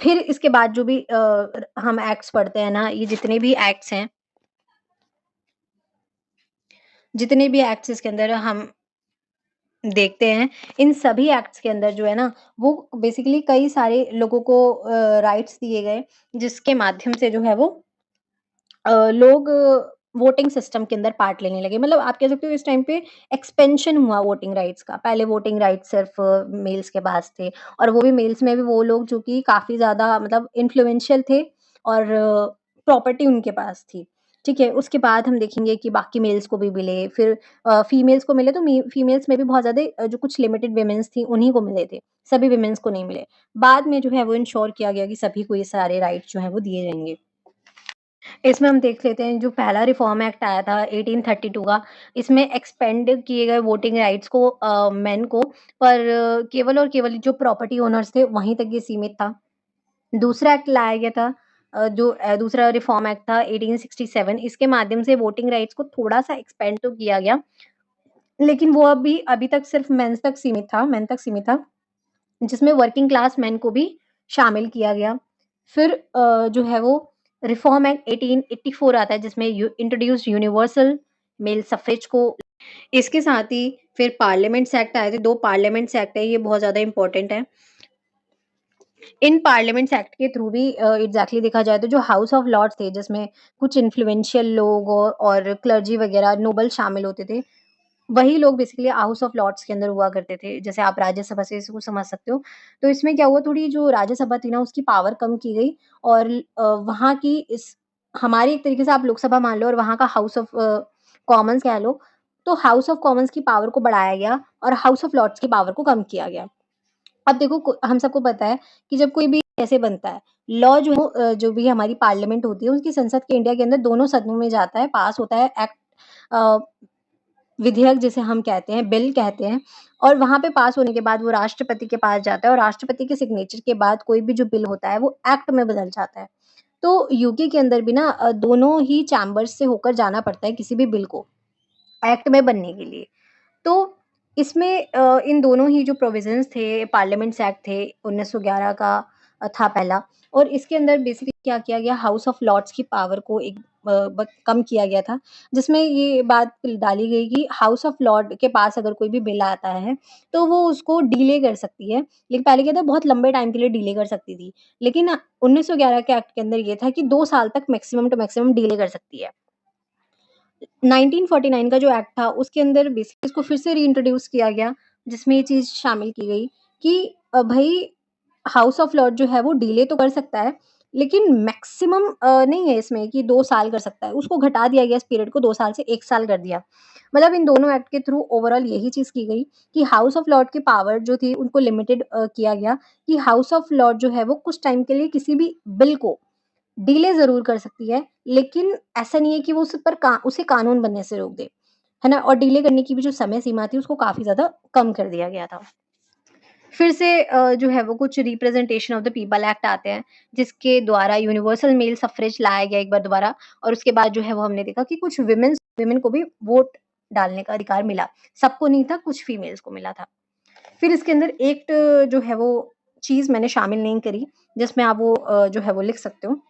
फिर इसके बाद जो भी हम एक्ट्स पढ़ते हैं ना, ये जितने भी एक्ट्स इसके अंदर हम देखते हैं, इन सभी एक्ट्स के अंदर जो है ना, वो बेसिकली कई सारे लोगों को राइट्स दिए गए, जिसके माध्यम से जो है वो लोग वोटिंग सिस्टम के अंदर पार्ट लेने लगे। मतलब आप कह सकते हो इस टाइम पे एक्सपेंशन हुआ वोटिंग राइट्स का। पहले वोटिंग राइट्स सिर्फ़ मेल्स के पास थे, और वो भी मेल्स में भी वो लोग जो कि काफ़ी ज़्यादा मतलब इन्फ्लुएंशियल थे और प्रॉपर्टी उनके पास थी। ठीक है? उसके बाद हम देखेंगे कि बाकी मेल्स को भी मिले, फिर फीमेल्स को मिले तो फीमेल्स में भी बहुत ज़्यादा जो कुछ लिमिटेड वुमेन्स थी उन्हीं को मिले थे, सभी वुमेन्स को नहीं मिले। बाद में जो है वो इंश्योर किया गया कि सभी को ये सारे राइट्स जो हैं वो दिए जाएँगे। इसमें हम देख लेते हैं जो पहला रिफ़ॉर्म एक्ट आया था 1832 का, इसमें एक्सपेंड किए गए वोटिंग राइट्स को मेन को, पर केवल और केवल जो प्रॉपर्टी ओनर्स थे वहीं तक ये सीमित था। दूसरा एक्ट लाया गया था दूसरा रिफ़ॉर्म एक्ट था 1867, इसके माध्यम से वोटिंग राइट्स को थोड़ा-सा एक्सपेंड तो किया गया, लेकिन वो अभी तक सिर्फ़ मेन तक सीमित था, जिसमें वर्किंग क्लास मेन को भी शामिल किया गया। फिर जो है वो रिफ़ॉर्म एक्ट 1884 आता है जिसमें इंट्रोड्यूस्ड यूनिवर्सल मेल सफ़्रेज को। इसके साथ ही फिर पार्लियामेंट्स एक्ट आए थे, 2 पार्लियामेंट्स एक्ट है, ये बहुत ज़्यादा इम्पोर्टेंट है। इन पार्लियामेंट्स एक्ट के थ्रू भी एग्ज़ैक्टली देखा जाए तो जो हाउस ऑफ लॉर्ड्स थे जिसमें कुछ इन्फ्लुएंशियल लोग और क्लर्जी वग़ैरह नोबल शामिल होते थे, वही लोग बेसिकली हाउस ऑफ लॉर्ड्स के अंदर हुआ करते थे। जैसे आप राज्यसभा से इसको समझ सकते हो। तो इसमें क्या हुआ, थोड़ी जो राज्यसभा थी ना उसकी पावर कम की गई और वहाँ की इस हमारी एक तरीके से आप लोकसभा मान लो और वहाँ का हाउस ऑफ कॉमन्स कह लो। तो हाउस ऑफ कॉमन्स की पावर को बढ़ाया गया और हाउस ऑफ लॉर्ड्स की पावर को कम किया गया। अब देखो हम सबको पता है कि जब कोई भी कैसे बनता है, लॉ जो है जो भी हमारी पार्लियामेंट होती है उसकी संसद के इंडिया के अंदर दोनों सदनों में जाता है, पास होता है एक्ट अ, विधेयक जिसे हम कहते हैं, बिल कहते हैं और वहाँ पे पास होने के बाद वो राष्ट्रपति के पास जाता है और राष्ट्रपति के सिग्नेचर के बाद कोई भी जो बिल होता है वो एक्ट में बदल जाता है। तो यूके के अंदर भी ना दोनों ही चैम्बर्स से होकर जाना पड़ता है किसी भी बिल को एक्ट में बनने के लिए। तो इसमें इन दोनों ही जो प्रोविज़न्स थे, पार्लियामेंट्स एक्ट थे 1911 का था पहला और इसके अंदर बेसिकली क्या किया गया, हाउस ऑफ लॉर्ड्स की पावर को एक ब कम किया गया था, जिसमें ये बात डाली गई कि हाउस ऑफ लॉर्ड के पास अगर कोई भी बिल आता है, तो वो उसको डिले कर सकती है। लेकिन पहले क्या था, बहुत लंबे टाइम के लिए डिले कर सकती थी। लेकिन 1911 के एक्ट के अंदर ये था कि 2 साल तक मैक्सिमम टू मैक्सिमम डिले कर सकती है। 1949 का जो एक्ट था उसके अंदर बेसिकली इसको फिर से रीइंट्रोड्यूस किया गया, जिसमें ये चीज़ शामिल की गई कि भई हाउस ऑफ लॉर्ड जो है वो डिले तो कर सकता है, लेकिन मैक्सिमम नहीं है इसमें कि 2 साल कर सकता है, उसको घटा दिया गया इस पीरियड को 2 साल से 1 साल कर दिया। मतलब इन दोनों एक्ट के थ्रू ओवरऑल यही चीज़ की गई कि हाउस ऑफ लॉर्ड की पावर जो थी उनको लिमिटेड किया गया कि हाउस ऑफ लॉर्ड जो है वो कुछ टाइम के लिए किसी भी बिल को डिले ज़रूर कर सकती है, लेकिन ऐसा नहीं है कि वो उसे कानून बनने से रोक दे, है ना? और डिले करने की भी जो समय सीमा थी उसको काफ़ी ज़्यादा कम कर दिया गया था। फिर से जो है वो कुछ representation of the people act आते हैं, जिसके द्वारा यूनिवर्सल मेल सफ्रेज लाया गया एक बार दोबारा और उसके बाद जो है वो हमने देखा कि कुछ वुमेन को भी वोट डालने का अधिकार मिला। सबको नहीं था, कुछ फीमेल्स को मिला था। फिर इसके अंदर एक्ट जो है वो चीज़ मैंने शामिल नहीं करी, जिसमें आप वो जो है वो लिख सकते हो।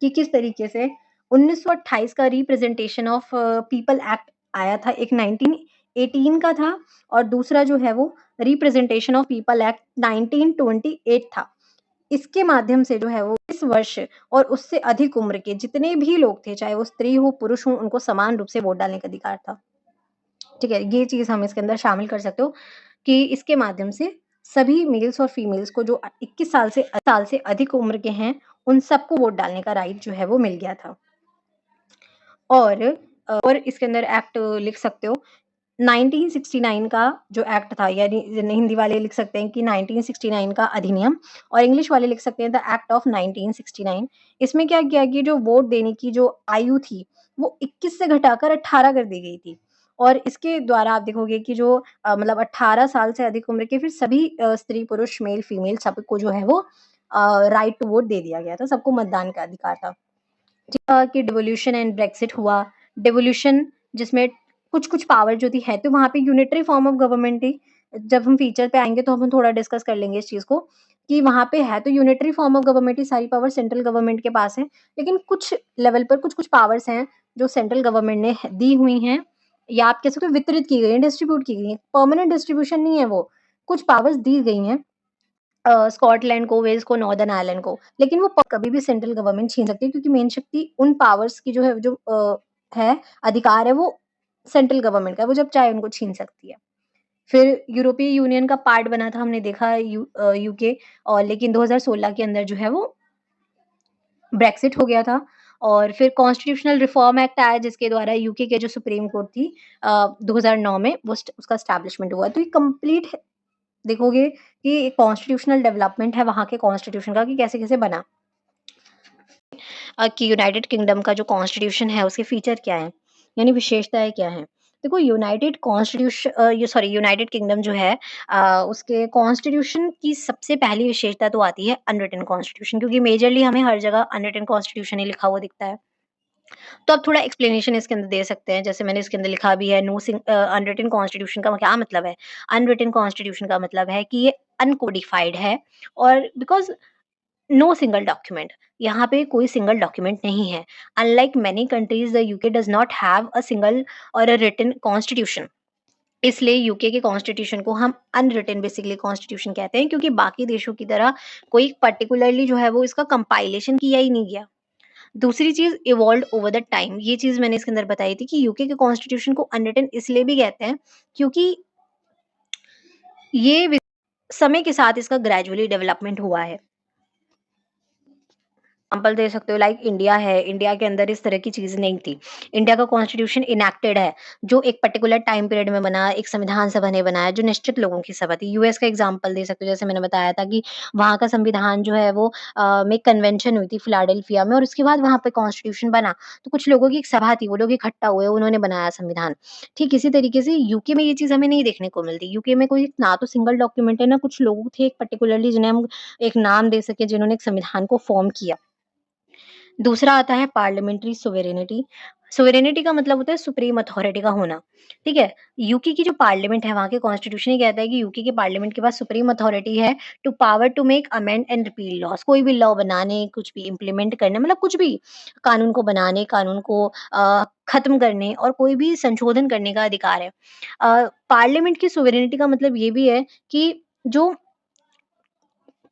कि किस तरीके से 1928 का रिप्रेजेंटेशन ऑफ पीपल एक्ट आया था, एक 1918 का था और दूसरा जो है वो रिप्रेजेंटेशन ऑफ पीपल एक्ट 1928 था। इसके माध्यम से जो है वो इस वर्ष और उससे अधिक उम्र के जितने भी लोग थे, चाहे वो स्त्री हो, पुरुष हो, उनको समान रूप से वोट डालने का अधिकार था। ठीक है? ये चीज़ हम इसके अंदर शामिल कर सकते हो कि इसके माध्यम से सभी मेल्स और फीमेल्स को जो 21 साल से अधिक उम्र के हैं, उन सबको वोट डालने का राइट जो है वो मिल गया था। और और इसके अंदर एक्ट लिख सकते हो 1969 का जो एक्ट था, यानी हिंदी वाले लिख सकते हैं कि 1969 का अधिनियम और इंग्लिश वाले लिख सकते हैं द एक्ट ऑफ 1969। इसमें क्या किया कि जो वोट देने की जो आयु थी, वो 21 से घटाकर 18 कर दी गई थी। और इसके द्वारा आप देखोगे कि जो मतलब 18 साल से अधिक उम्र के फिर सभी स्त्री, पुरुष, मेल, फीमेल सबको जो है वो राइट टू वोट दे दिया गया था, सबको मतदान का अधिकार था। कि डिवोल्यूशन एंड ब्रेक्सिट हुआ। डिवोल्यूशन जिसमें कुछ-कुछ पावर जो थी है तो वहाँ पे यूनिटरी फॉर्म ऑफ गवर्नमेंट थी। जब हम फीचर पे आएँगे तो हम थोड़ा डिस्कस कर लेंगे इस चीज़ को, कि वहाँ पे है तो यूनिटरी फॉर्म ऑफ गवर्नमेंट ही, सारी पावर सेंट्रल गवर्नमेंट के पास है। लेकिन कुछ लेवल पर कुछ-कुछ पावर्स हैं जो सेंट्रल गवर्नमेंट ने दी हुई हैं या आप कह सकते हो वितरित की गई हैं, डिस्ट्रीब्यूट की गई हैं। परमानेंट डिस्ट्रीब्यूशन नहीं है वो, कुछ पावर्स दी गई हैं स्कॉटलैंड को, वेल्स को, नॉर्दर्न आयरलैंड को। लेकिन वो कभी भी सेंट्रल गवर्नमेंट छीन सकती है क्योंकि मेन शक्ति उन पावर्स की जो है है, अधिकार है वो सेंट्रल गवर्नमेंट का है, वो जब चाहे उनको छीन सकती है। फिर यूरोपीय यूनियन का पार्ट बना था, हमने देखा यूके और लेकिन 2016 के अंदर जो है वो ब्रेक्सिट हो गया था और फिर कॉन्स्टिट्यूशनल रिफॉर्म एक्ट आया जिसके द्वारा यूके के जो सुप्रीम कोर्ट थी 2009 में वो उसका एस्टैब्लिशमेंट हुआ। तो ये कंप्लीट देखोगे कि कॉन्स्टिट्यूशनल डेवलपमेंट है वहाँ के कॉन्स्टिट्यूशन का कि कैसे-कैसे बना। कि यूनाइटेड किंगडम का जो कॉन्स्टिट्यूशन है उसके फीचर क्या हैं, यानी विशेषताएँ क्या हैं? देखो यूनाइटेड किंगडम जो है उसके कॉन्स्टिट्यूशन की सबसे पहली विशेषता तो आती है अनरिटन कॉन्स्टिट्यूशन क्योंकि मेजरली हमें हर जगह अनरिटन कॉन्स्टिट्यूशन ही लिखा हुआ दिखता है। तो अब थोड़ा एक्सप्लेनेशन इसके अंदर दे सकते हैं, जैसे मैंने इसके अंदर लिखा भी है अनरिटन कॉन्स्टिट्यूशन का क्या मतलब है? अनरिटन कॉन्स्टिट्यूशन का मतलब है कि ये अनकोडिफाइड है और बिकॉज़ नो सिंगल डॉक्यूमेंट यहाँ पे कोई सिंगल डॉक्यूमेंट नहीं है unlike many countries the UK does not have a single और अ रिटन कॉन्स्टिट्यूशन इसलिए यूके के कॉन्स्टिट्यूशन को हम अनरिटन बेसिकली कॉन्स्टिट्यूशन कहते हैं क्योंकि बाकी देशों की तरह कोई पर्टिकुलरली जो है वो इसका कंपाइलेशन किया ही नहीं गया। दूसरी चीज इवॉल्व ओवर द टाइम ये चीज मैंने इसके अंदर बताई थी कि यूके के कॉन्स्टिट्यूशन को अनरिटन इसलिए भी कहते हैं क्योंकि समय के साथ इसका ग्रेजुअली डेवलपमेंट हुआ है। एग्जाम्पल दे सकते हो लाइक इंडिया है, इंडिया के अंदर इस तरह की चीज़ नहीं थी। इंडिया का कॉन्स्टिट्यूशन इनैक्टेड है, जो एक पर्टिकुलर टाइम पीरियड में बना, एक संविधान सभा ने बनाया, जो निश्चित लोगों की सभा थी। यूएस का एग्जाम्पल दे सकते हो, जैसे मैंने बताया था कि वहाँ का संविधान जो है वो में कन्वेंशन हुई थी फिलाडेल्फिया में और उसके बाद वहाँ पे कॉन्स्टिट्यूशन बना। तो कुछ लोगों की एक सभा थी, वो लोग इकट्ठा हुए, उन्होंने बनाया संविधान। ठीक इसी तरीके से यूके में ये चीज़ हमें नहीं देखने को मिलती। यूके में कोई ना तो सिंगल डॉक्यूमेंट है, ना कुछ लोग थे एक पर्टिकुलरली जिन्हें हम एक नाम दे सकें, जिन्होंने एक संविधान को फॉर्म किया। दूसरा आता है पार्लियामेंट्री सोवेरेनिटी। सोवेरेनिटी का मतलब होता है सुप्रीम अथॉरिटी का होना, ठीक है? यूके की जो पार्लियामेंट है, वहाँ के कॉन्स्टिट्यूशन ये कहता है कि यूके के पार्लियामेंट के पास सुप्रीम अथॉरिटी है to power to make amend and repeal laws. कोई भी लॉ बनाने, कुछ भी इम्प्लीमेंट करने मतलब कुछ भी कानून को बनाने, कानून को खत्म करने और कोई भी संशोधन करने का अधिकार है। पार्लियामेंट की सोवेरेनिटी का मतलब ये भी है कि जो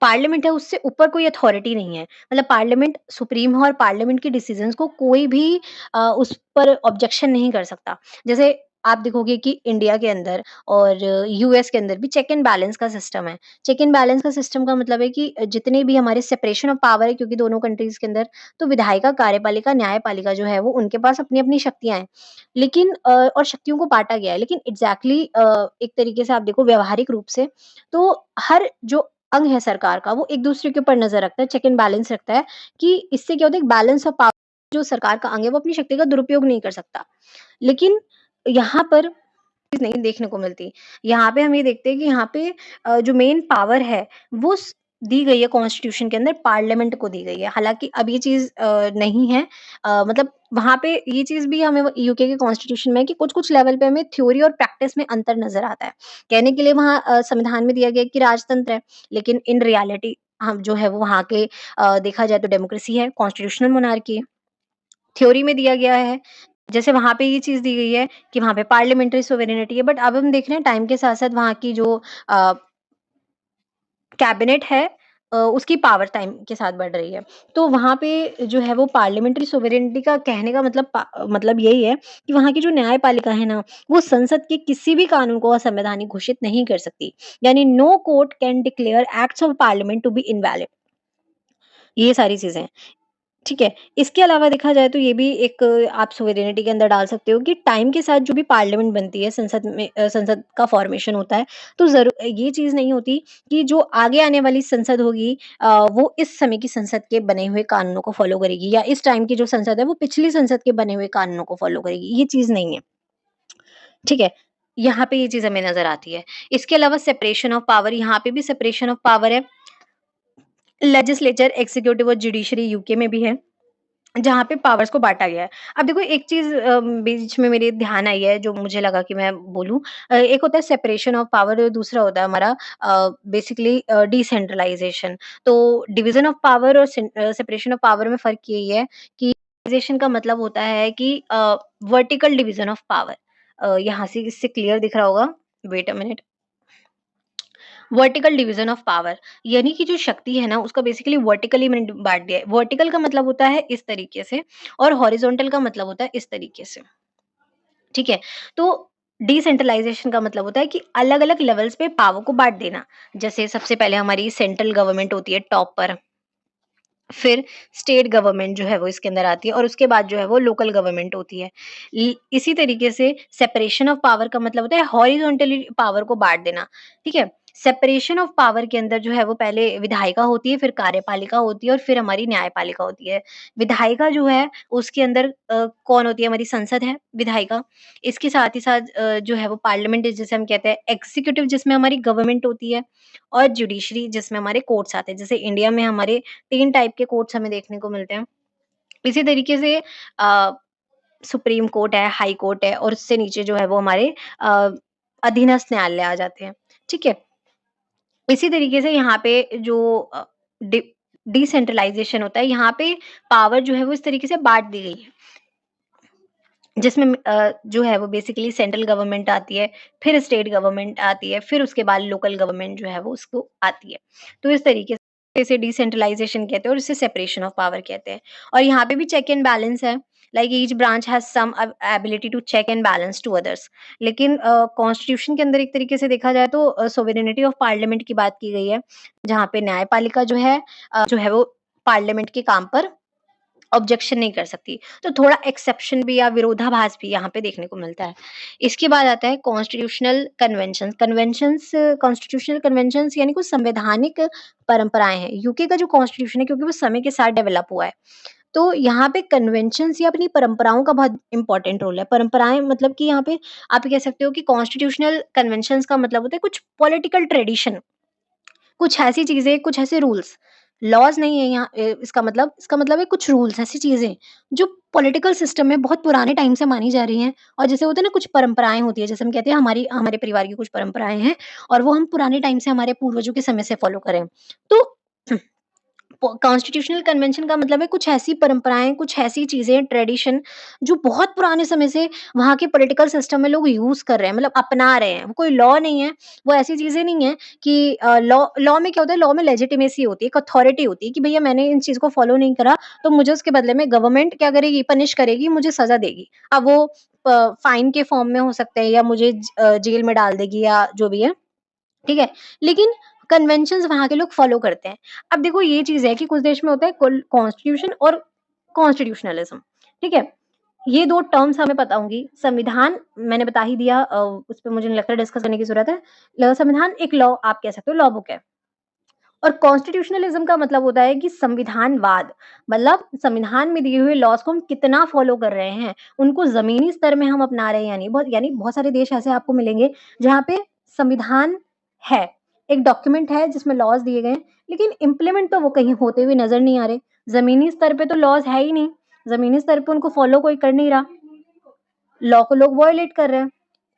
पार्लियामेंट है उससे ऊपर कोई अथॉरिटी नहीं है। मतलब पार्लियामेंट सुप्रीम है और पार्लियामेंट के डिसीजंस को कोई भी उस पर ऑब्जेक्शन नहीं कर सकता। जैसे आप देखोगे कि इंडिया के अंदर और यूएस के अंदर भी चेक एंड बैलेंस का सिस्टम है। चेक एंड बैलेंस का सिस्टम का मतलब है कि जितने भी हमारे सेपरेशन ऑफ पावर है क्योंकि दोनों कंट्रीज़ के अंदर तो विधायिका, कार्यपालिका, न्यायपालिका जो है वो उनके पास अपनी-अपनी शक्तियाँ हैं। लेकिन और शक्तियों को बाँटा गया है। लेकिन एग्ज़ैक्टली एक तरीके से आप देखो व्यावहारिक रूप से तो हर जो अंग है सरकार का वो एक-दूसरे के ऊपर नज़र रखता है, चेक एंड बैलेंस रखता है कि इससे क्या होता है एक बैलेंस ऑफ पावर जो सरकार का अंग है वो अपनी शक्ति का दुरुपयोग नहीं कर सकता। लेकिन यहाँ पर चीज़ नहीं देखने को मिलती। यहाँ पे हम ये देखते हैं कि यहाँ पे जो मेन पावर है वो दी गई है कॉन्स्टिट्यूशन के अंदर पार्लियामेंट को दी गई है। हालाँकि अब ये चीज़ नहीं है मतलब वहाँ पे ये चीज़ भी हमें यूके के कॉन्स्टिट्यूशन में है कि कुछ-कुछ लेवल पे हमें थ्योरी और प्रैक्टिस में अंतर नज़र आता है। कहने के लिए वहाँ संविधान में दिया गया है कि राजतंत्र है, लेकिन इन रियलिटी हम जो है वो वहाँ के देखा जाए तो डेमोक्रेसी है, कॉन्स्टिट्यूशनल मोनार्की है। थ्योरी में दिया गया है जैसे वहाँ पे ये चीज़ दी गई है कि वहाँ पे पार्लियामेंट्री सोवेरेनिटी है बट अब हम देख रहे हैं टाइम के साथ-साथ वहाँ की जो अ, कैबिनेट है उसकी पावर टाइम के साथ बढ़ रही है। तो वहाँ पे जो है वो पार्लियामेंट्री सोवेरेनिटी का कहने का मतलब यही है कि वहाँ की जो न्यायपालिका है ना, वो संसद के किसी भी कानून को असंवैधानिक घोषित नहीं कर सकती। यानी no court can declare acts of parliament to be invalid. ये सारी चीज़ें हैं। ठीक है। इसके अलावा देखा जाए तो ये भी एक आप सोवेरेनिटी के अंदर डाल सकते हो कि टाइम के साथ जो भी पार्लियामेंट बनती है संसद का फॉर्मेशन होता है, तो ये चीज़ नहीं होती कि जो आगे आने वाली संसद होगी वो इस समय की संसद के बने हुए कानूनों को फ़ॉलो करेगी या इस टाइम की जो संसद है वो पिछली संसद के बने हुए कानूनों को फ़ॉलो करेगी, ये चीज़ नहीं है। ठीक है? यहाँ पे ये चीज़ हमें नज़र आती है। इसके अलावा सेपरेशन ऑफ पावर यहाँ पे भी सेपरेशन ऑफ पावर है। लेजिस्लेचर, एग्जीक्यूटिव और जुडिशरी यूके में भी है। जहाँ पे पावर्स को बाँटा गया है। अब देखो एक चीज़ बीच में मेरे ध्यान आई है जो मुझे लगा कि मैं बोलूँ। एक होता है सेपरेशन ऑफ पावर दूसरा होता है हमारा बेसिकली डिसेंट्रलाइज़ेशन। तो डिवीज़न ऑफ पावर और सेपरेशन ऑफ पावर में फ़र्क यही है कि डिसेंट्रलाइज़ेशन का मतलब होता है कि वर्टिकल डिवीज़न ऑफ पावर। यहाँ से इससे क्लियर दिख रहा होगा। Wait a minute. Vertical division of power यानी कि जो शक्ति है ना उसका बेसिकली वर्टिकली मैंने बांट दिया है। वर्टिकल का मतलब होता है इस तरीके से और हॉरिजॉन्टल का मतलब होता है इस तरीके से। ठीक है। तो डिसेंट्रलाइजेशन का मतलब होता है कि अलग अलग लेवल्स पे पावर को बांट देना। जैसे सबसे पहले हमारी सेंट्रल गवर्नमेंट होती है टॉप पर। फिर स्टेट गवर्नमेंट जो है वो इसके अंदर आती है और उसके बाद जो है वो लोकल गवर्नमेंट होती है। इसी तरीके से सेपरेशन ऑफ पावर का मतलब होता है हॉरिजॉन्टली पावर को बांट देना। ठीक है, सेपरेशन ऑफ पावर के अंदर जो है वो पहले विधायिका होती है, फिर कार्यपालिका होती है और फिर हमारी न्यायपालिका होती है। विधायिका जो है उसके अंदर कौन होती है, हमारी संसद है विधायिका। इसके साथ ही साथ जो है वो पार्लियामेंट जिसे हम कहते हैं, एग्जीक्यूटिव जिसमें हमारी गवर्नमेंट होती है और जुडिशरी जिसमें हमारे कोर्ट्स आते हैं। जैसे इंडिया में हमारे 3 टाइप के कोर्ट्स हमें देखने को मिलते हैं। इसी तरीके से सुप्रीम कोर्ट है, हाई कोर्ट है और उससे नीचे जो है वो हमारे अ, अधीनस्थ न्यायालय आ जाते हैं। ठीक है? इसी तरीके से यहाँ पे जो डि डिसेंट्रलाइज़ेशन होता है, यहाँ पे पावर जो है वो इस तरीके से बाँट दी गई है। जिसमें जो है वो बेसिकली सेंट्रल गवर्नमेंट आती है, फिर स्टेट गवर्नमेंट आती है, फिर उसके बाद लोकल गवर्नमेंट जो है वो उसको आती है। तो इस तरीके से इसे डिसेंट्रलाइज़ेशन कहते हैं और इसे सेपरेशन ऑफ पावर कहते हैं। और यहाँ पे भी चेक एंड बैलेंस है, like each branch has some ability to check and balance to others. लेकिन कॉन्स्टिट्यूशन के अंदर एक तरीके से देखा जाए तो सोवेरेनिटी ऑफ पार्लियामेंट की बात की गई है, जहाँ पे न्यायपालिका जो है वो पार्लियामेंट के काम पर ऑब्जेक्शन नहीं कर सकती। तो थोड़ा एक्सेप्शन भी या विरोधाभास भी यहाँ पे देखने को मिलता है। इसके बाद आता है कॉन्स्टिट्यूशनल कन्वेंशंस। कॉन्स्टिट्यूशनल कन्वेंशंस यानी कुछ संवैधानिक परंपराएँ हैं। यूके का जो कॉन्स्टिट्यूशन है क्योंकि वो समय के साथ डेवलप हुआ है। तो यहाँ पे कन्वेंशंस या अपनी परंपराओं का बहुत इम्पोर्टेंट रोल है। परंपराएँ मतलब कि यहाँ पे आप कह सकते हो कि कॉन्स्टिट्यूशनल कन्वेंशंस का मतलब होता है कुछ पॉलिटिकल ट्रेडिशन, कुछ ऐसी चीज़ें, कुछ ऐसे रूल्स, लॉज़ नहीं है यहाँ इसका मतलब है कुछ रूल्स, ऐसी चीज़ें जो पॉलिटिकल सिस्टम में बहुत पुराने टाइम से मानी जा रही हैं और जैसे होता है ना कुछ परंपराएँ होती हैं, जैसे हम कहते हैं हमारी हमारे परिवार की कुछ परंपराएँ हैं और वो हम पुराने टाइम से हमारे पूर्वजों के समय से फॉलो कर रहे हैं। तो कॉन्स्टिट्यूशनल कन्वेंशन का मतलब है कुछ ऐसी परंपराएँ, कुछ ऐसी चीज़ें, ट्रेडिशन जो बहुत पुराने समय से वहाँ के पॉलिटिकल सिस्टम में लोग यूज़ कर रहे हैं, मतलब अपना रहे हैं। वो कोई लॉ नहीं है, वो ऐसी चीज़ें नहीं है कि लॉ लॉ में क्या होता है, लॉ में लेजिटिमेसी होती है, एक अथॉरिटी होती है कि भैया मैंने इन चीज़ को फॉलो नहीं करा, तो मुझे उसके बदले में गवर्नमेंट क्या करेगी, पनिश करेगी, मुझे सज़ा देगी। अब वो फाइन के फॉर्म में हो सकता है या मुझे जेल में डाल देगी या जो भी है। ठीक है? लेकिन कन्वेंशंस वहाँ के लोग फॉलो करते हैं। अब देखो ये चीज़ है कि कुछ देश में होता है कॉन्स्टिट्यूशन और कॉन्स्टिट्यूशनलिज़्म, ठीक है? ये 2 टर्म्स हमें पता होंगी। संविधान मैंने बता ही दिया, उस पे मुझे नहीं लगता डिस्कस करने की ज़रूरत है। ल संविधान एक लॉ आप कह सकते हो, लॉ बुक है। और कॉन्स्टिट्यूशनलिज़्म का मतलब होता है कि संविधानवाद, मतलब संविधान में दिए हुए लॉज़ को हम कितना फॉलो कर रहे हैं, उनको ज़मीनी स्तर में हम अपना रहे हैं या नहीं। यानी बहुत सारे देश ऐसे आपको मिलेंगे जहाँ पे संविधान है, एक डॉक्यूमेंट है जिसमें लॉज़ दिए गए हैं, लेकिन इम्प्लीमेंट तो वो कहीं होते हुए नज़र नहीं आ रहे। ज़मीनी स्तर पे तो लॉज़ है ही नहीं, ज़मीनी स्तर पे उनको फॉलो कोई कर नहीं रहा, लॉ को लोग वायलेट कर रहे हैं।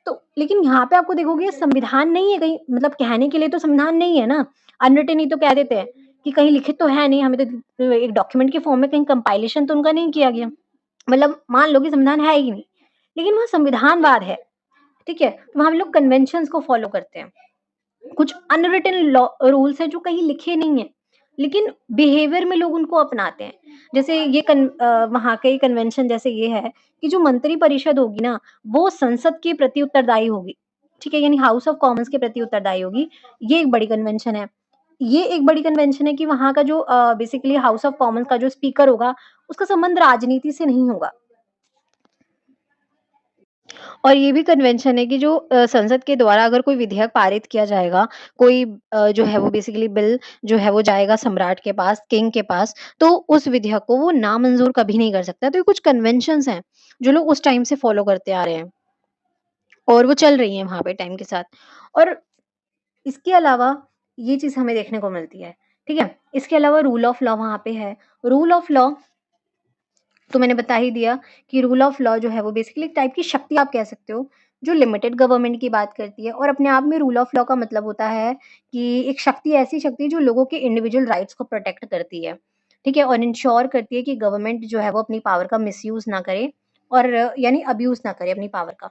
तो लेकिन यहाँ पे आपको देखोगे संविधान नहीं है कहीं, मतलब कहने के लिए तो संविधान नहीं है ना, अनरिटन ही तो कह देते हैं कि कहीं लिखित तो है नहीं, हमें तो एक डॉक्यूमेंट के फॉर्म में कहीं कंपाइलेशन तो उनका नहीं किया गया। मतलब मान लो कि संविधान है ही नहीं, लेकिन वहाँ संविधानवाद है, ठीक है? तो वहाँ हम लोग कन्वेंशंस को फॉलो करते हैं। कुछ अनरिटन लॉ रूल्स हैं जो कहीं लिखे नहीं हैं, लेकिन बिहेवियर में लोग उनको अपनाते हैं। जैसे वहाँ के कन्वेंशन जैसे ये है कि जो मंत्रि परिषद होगी ना, वो संसद के प्रति उत्तरदायी होगी, ठीक है? यानी हाउस ऑफ कॉमन्स के प्रति उत्तरदायी होगी। ये एक बड़ी कन्वेंशन है। ये एक बड़ी कन्वेंशन है कि वहाँ का जो बेसिकली हाउस ऑफ कॉमन्स का जो स्पीकर होगा, उसका संबंध राजनीति से नहीं होगा। और ये भी कन्वेंशन है कि जो संसद के द्वारा अगर कोई विधेयक पारित किया जाएगा, कोई जो है वो बेसिकली बिल जो है वो जाएगा सम्राट के पास, किंग के पास, तो उस विधेयक को वो नामंजूर कभी नहीं कर सकता। तो ये कुछ कन्वेंशंस हैं, जो लोग उस टाइम से फॉलो करते आ रहे हैं और वो चल रही हैं वहाँ पे टाइम के साथ। और इसके अलावा ये चीज़ हमें देखने को मिलती है, ठीक है? इसके अलावा रूल ऑफ लॉ वहाँ पे है। रूल ऑफ लॉ तो मैंने बता ही दिया कि रूल ऑफ लॉ जो है वो बेसिकली एक टाइप की शक्ति आप कह सकते हो, जो लिमिटेड गवर्नमेंट की बात करती है और अपने आप में रूल ऑफ लॉ का मतलब होता है कि एक शक्ति ऐसी शक्ति जो लोगों के इंडिविजुअल राइट्स को प्रोटेक्ट करती है, ठीक है? और इंश्योर करती है कि गवर्नमेंट जो है वो अपनी पावर का मिसयूज़ ना करे और यानी अब्यूज़ ना करे अपनी पावर का।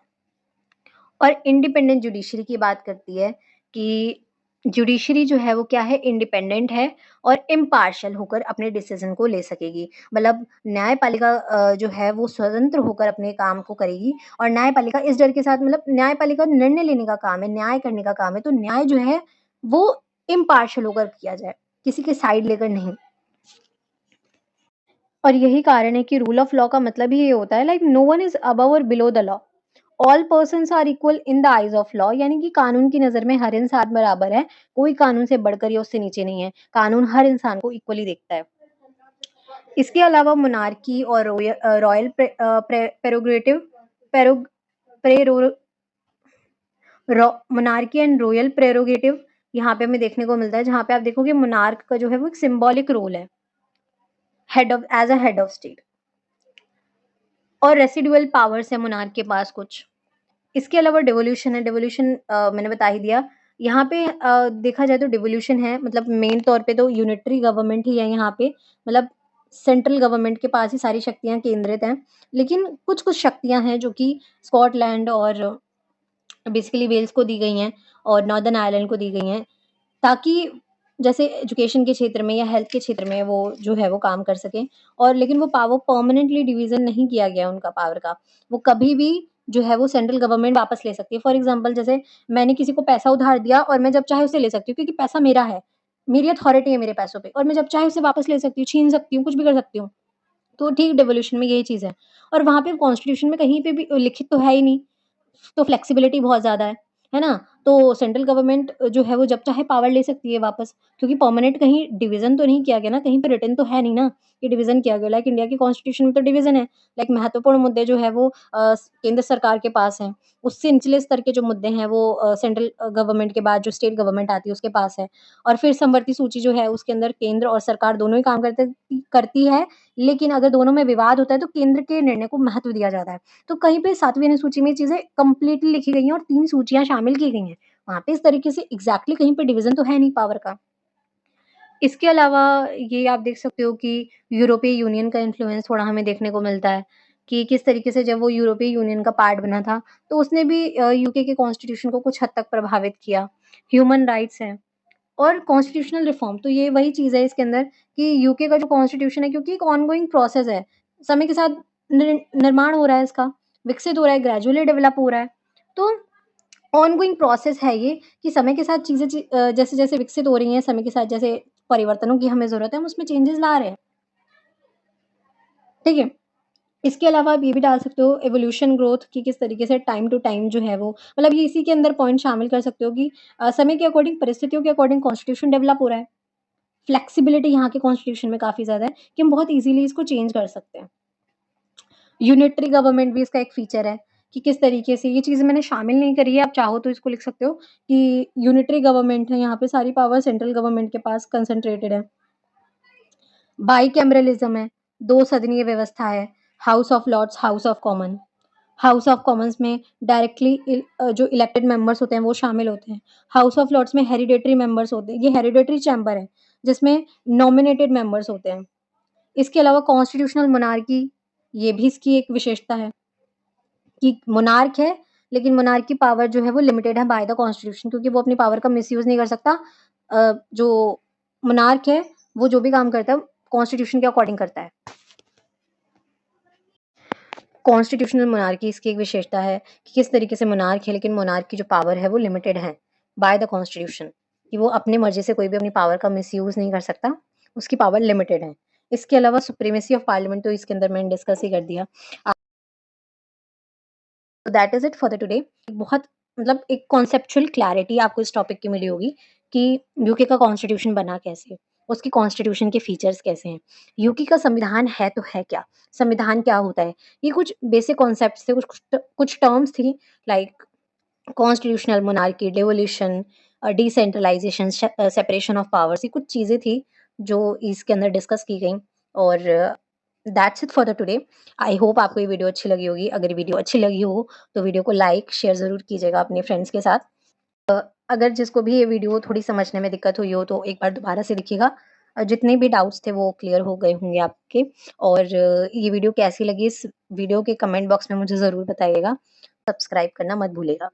और इंडिपेंडेंट जुडिशरी की बात करती है कि जुडिशरी जो है वो क्या है, इंडिपेंडेंट है और इम्पार्शियल होकर अपने डिसीजन को ले सकेगी। मतलब न्यायपालिका जो है वो स्वतंत्र होकर अपने काम को करेगी और न्यायपालिका इस डर के साथ, मतलब न्यायपालिका निर्णय लेने का काम है, न्याय करने का काम है, तो न्याय जो है वो इम्पार्शियल होकर किया जाए, किसी के साइड लेकर नहीं। और यही कारण है कि रूल ऑफ लॉ का मतलब ही ये होता है like no one is above और below the law. All persons are equal in the eyes of law, यानी कि कानून की नज़र में हर इंसान बराबर है, कोई कानून से बढ़कर या उससे नीचे नहीं है। कानून हर इंसान को इक्वली देखता है। इसके अलावा मोनार्की और royal prerogative prero prero monarchy and royal prerogative यहाँ पे हमें देखने को मिलता है, जहाँ पे आप देखोगे मोनार्क का जो है वो एक सिंबॉलिक रोल है, head of as a head of state. और रेसिडुअल पावर्स है मोनार्क के पास कुछ। इसके अलावा डिवोल्यूशन है, डिवोल्यूशन मैंने बता ही दिया। यहाँ पे देखा जाए तो डिवोल्यूशन है, मतलब मेन तौर पे तो यूनिटरी गवर्नमेंट ही है यहाँ पे, मतलब सेंट्रल गवर्नमेंट के पास ही सारी शक्तियाँ केंद्रित हैं। लेकिन कुछ-कुछ शक्तियाँ हैं जो कि स्कॉटलैंड और बेसिकली वेल्स को दी गई हैं और नॉर्दर्न आयरलैंड को दी गई हैं, ताकि जैसे एजुकेशन के क्षेत्र में या हेल्थ के क्षेत्र में वो जो है वो काम कर सकें। और लेकिन वो पावर परमानेंटली डिवीज़न नहीं किया गया उनका पावर का। वो कभी भी जो है वो सेंट्रल गवर्नमेंट वापस ले सकती है। फॉर एग्ज़ाम्पल जैसे मैंने किसी को पैसा उधार दिया और मैं जब चाहे उसे ले सकती हूँ, क्योंकि पैसा मेरा है। मेरी अथॉरिटी है मेरे पैसों पे और मैं जब चाहे उसे वापस ले सकती हूँ, छीन सकती हूँ, कुछ भी कर सकती हूँ। तो ठीक डिवोल्यूशन में यही चीज़ है। और वहाँ पे कॉन्स्टिट्यूशन में कहीं पे भी लिखित तो है ही नहीं। तो फ्लेक्सिबिलिटी बहुत ज़्यादा है ना? तो सेंट्रल गवर्नमेंट जो है वो जब चाहे पावर ले सकती है वापस, क्योंकि परमानेंट कहीं डिवीज़न तो नहीं किया गया ना, कहीं पे रिटन तो है नहीं ना कि डिवीज़न किया गया। लाइक इंडिया की कॉन्स्टिट्यूशन में तो डिवीज़न है। लाइक महत्वपूर्ण मुद्दे जो है वो केंद्र सरकार के पास हैं। उससे निचले स्तर के जो मुद्दे हैं वो सेंट्रल गवर्नमेंट के बाद जो स्टेट गवर्नमेंट आती है उसके पास है। और फिर समवर्ती सूची जो है उसके अंदर केंद्र और सरकार दोनों ही काम करती है, लेकिन अगर दोनों में विवाद होता है तो केंद्र के निर्णय को महत्व दिया जाता है। तो कहीं पे 7वीं अनुसूची में चीज़ें कंप्लीटली लिखी गई हैं और 3 सूचियाँ शामिल की गई हैं। वहाँ पे इस तरीके से एग्ज़ैक्टली कहीं पे डिवीज़न तो है नहीं पावर का। इसके अलावा ये आप देख सकते हो कि यूरोपीय यूनियन का इन्फ्लुएंस थोड़ा हमें देखने को मिलता है, कि किस तरीके से जब वो यूरोपीय यूनियन का पार्ट बना था, तो उसने भी यूके के कॉन्स्टिट्यूशन को कुछ हद तक प्रभावित किया। ह्यूमन राइट्स हैं और कॉन्स्टिट्यूशनल रिफॉर्म, तो ये वही चीज़ है इसके अंदर कि यूके का जो कॉन्स्टिट्यूशन है, क्योंकि एक ऑनगोइंग प्रोसेस है, समय के साथ निर्माण हो रहा है इसका, विकसित हो रहा है, ग्रेजुअली डेवलप हो रहा है। तो ऑनगोइंग प्रोसेस है ये कि समय के साथ चीज़ें जैसे-जैसे विकसित हो रही हैं, समय के साथ जैसे परिवर्तनों की हमें ज़रूरत है, हम उसमें चेंजेज़ ला रहे हैं, ठीक है? इसके अलावा आप ये भी डाल सकते हो इवोल्यूशन ग्रोथ कि किस तरीके से टाइम टू टाइम जो है वो, मतलब ये इसी के अंदर पॉइंट शामिल कर सकते हो कि समय के अकॉर्डिंग, परिस्थितियों के अकॉर्डिंग कॉन्स्टिट्यूशन डेवलप हो रहा है। फ्लेक्सिबिलिटी यहाँ के कॉन्स्टिट्यूशन में काफ़ी ज़्यादा है कि हम बहुत ईज़िली इसको चेंज कर सकते हैं। यूनिटरी गवर्नमेंट भी इसका एक फीचर है कि किस तरीके से, ये चीज़ें मैंने शामिल नहीं करी है, आप चाहो तो इसको लिख सकते हो कि यूनिटरी गवर्नमेंट है, यहाँ पे सारी पावर सेंट्रल गवर्नमेंट के पास कंसंट्रेटेड है। बाइकैमरलिज़्म है, 2 सदनीय व्यवस्था है, house of lords, house of common. House of commons में डायरेक्टली जो इलेक्टेड मेंबर्स होते हैं वो शामिल होते हैं। हाउस ऑफ लॉर्ड्स में हेरिडेटरी मेंबर्स होते हैं, ये हेरिडेटरी चैम्बर है, जिसमें नॉमिनेटेड मेंबर्स होते हैं। इसके अलावा कॉन्स्टिट्यूशनल मोनार्की, ये भी इसकी एक विशेषता है कि मोनार्क है, लेकिन मोनार्क की पावर जो है वो लिमिटेड है बाय द कॉन्स्टिट्यूशन, क्योंकि वो अपनी पावर का मिसयूज़ नहीं कर सकता। जो मोनार्क है, वो जो भी काम करता है, कॉन्स्टिट्यूशन के अकॉर्डिंग करता है। कॉन्स्टिट्यूशनल मोनार्की इसकी एक विशेषता है कि किस तरीके से मोनार्क है, लेकिन मोनार्क की जो पावर है वो लिमिटेड है बाय द कॉन्स्टिट्यूशन, कि वो अपनी मर्ज़ी से कोई भी अपनी पावर का मिसयूज़ नहीं कर सकता, उसकी पावर लिमिटेड है। इसके अलावा सुप्रीमेसी ऑफ पार्लियामेंट तो इसके अंदर मैंने डिस्कस ही कर दिया। That is it for the today. बहुत, मतलब एक कॉन्सेप्चुअल क्लैरिटी आपको इस टॉपिक की मिली होगी कि यूके का कॉन्स्टिट्यूशन बना कैसे? उसकी कॉन्स्टिट्यूशन के फीचर्स कैसे हैं? यूके का संविधान है तो है क्या? संविधान क्या होता है? ये कुछ बेसिक कॉन्सेप्ट्स थे, कुछ टर्म्स थी like constitutional monarchy, devolution, decentralisation, separation of powers, ये कुछ चीज़ें थी जो इसके अंदर डिस्कस की गईं। और that's it for the today. I hope आपको ये वीडियो अच्छी लगी होगी। अगर वीडियो अच्छी लगी हो तो वीडियो को लाइक, शेयर ज़रूर कीजिएगा अपने फ्रेंड्स के साथ। अगर जिसको भी ये वीडियो थोड़ी समझने में दिक्कत हुई हो तो एक बार दोबारा से देखिएगा। जितने भी डाउट्स थे वो क्लियर हो गए होंगे आपके। और ये वीडियो कैसी लगी, इस वीडियो के कमेंट बॉक्स में मुझे ज़रूर बताइएगा। सब्सक्राइब करना मत भूलिएगा।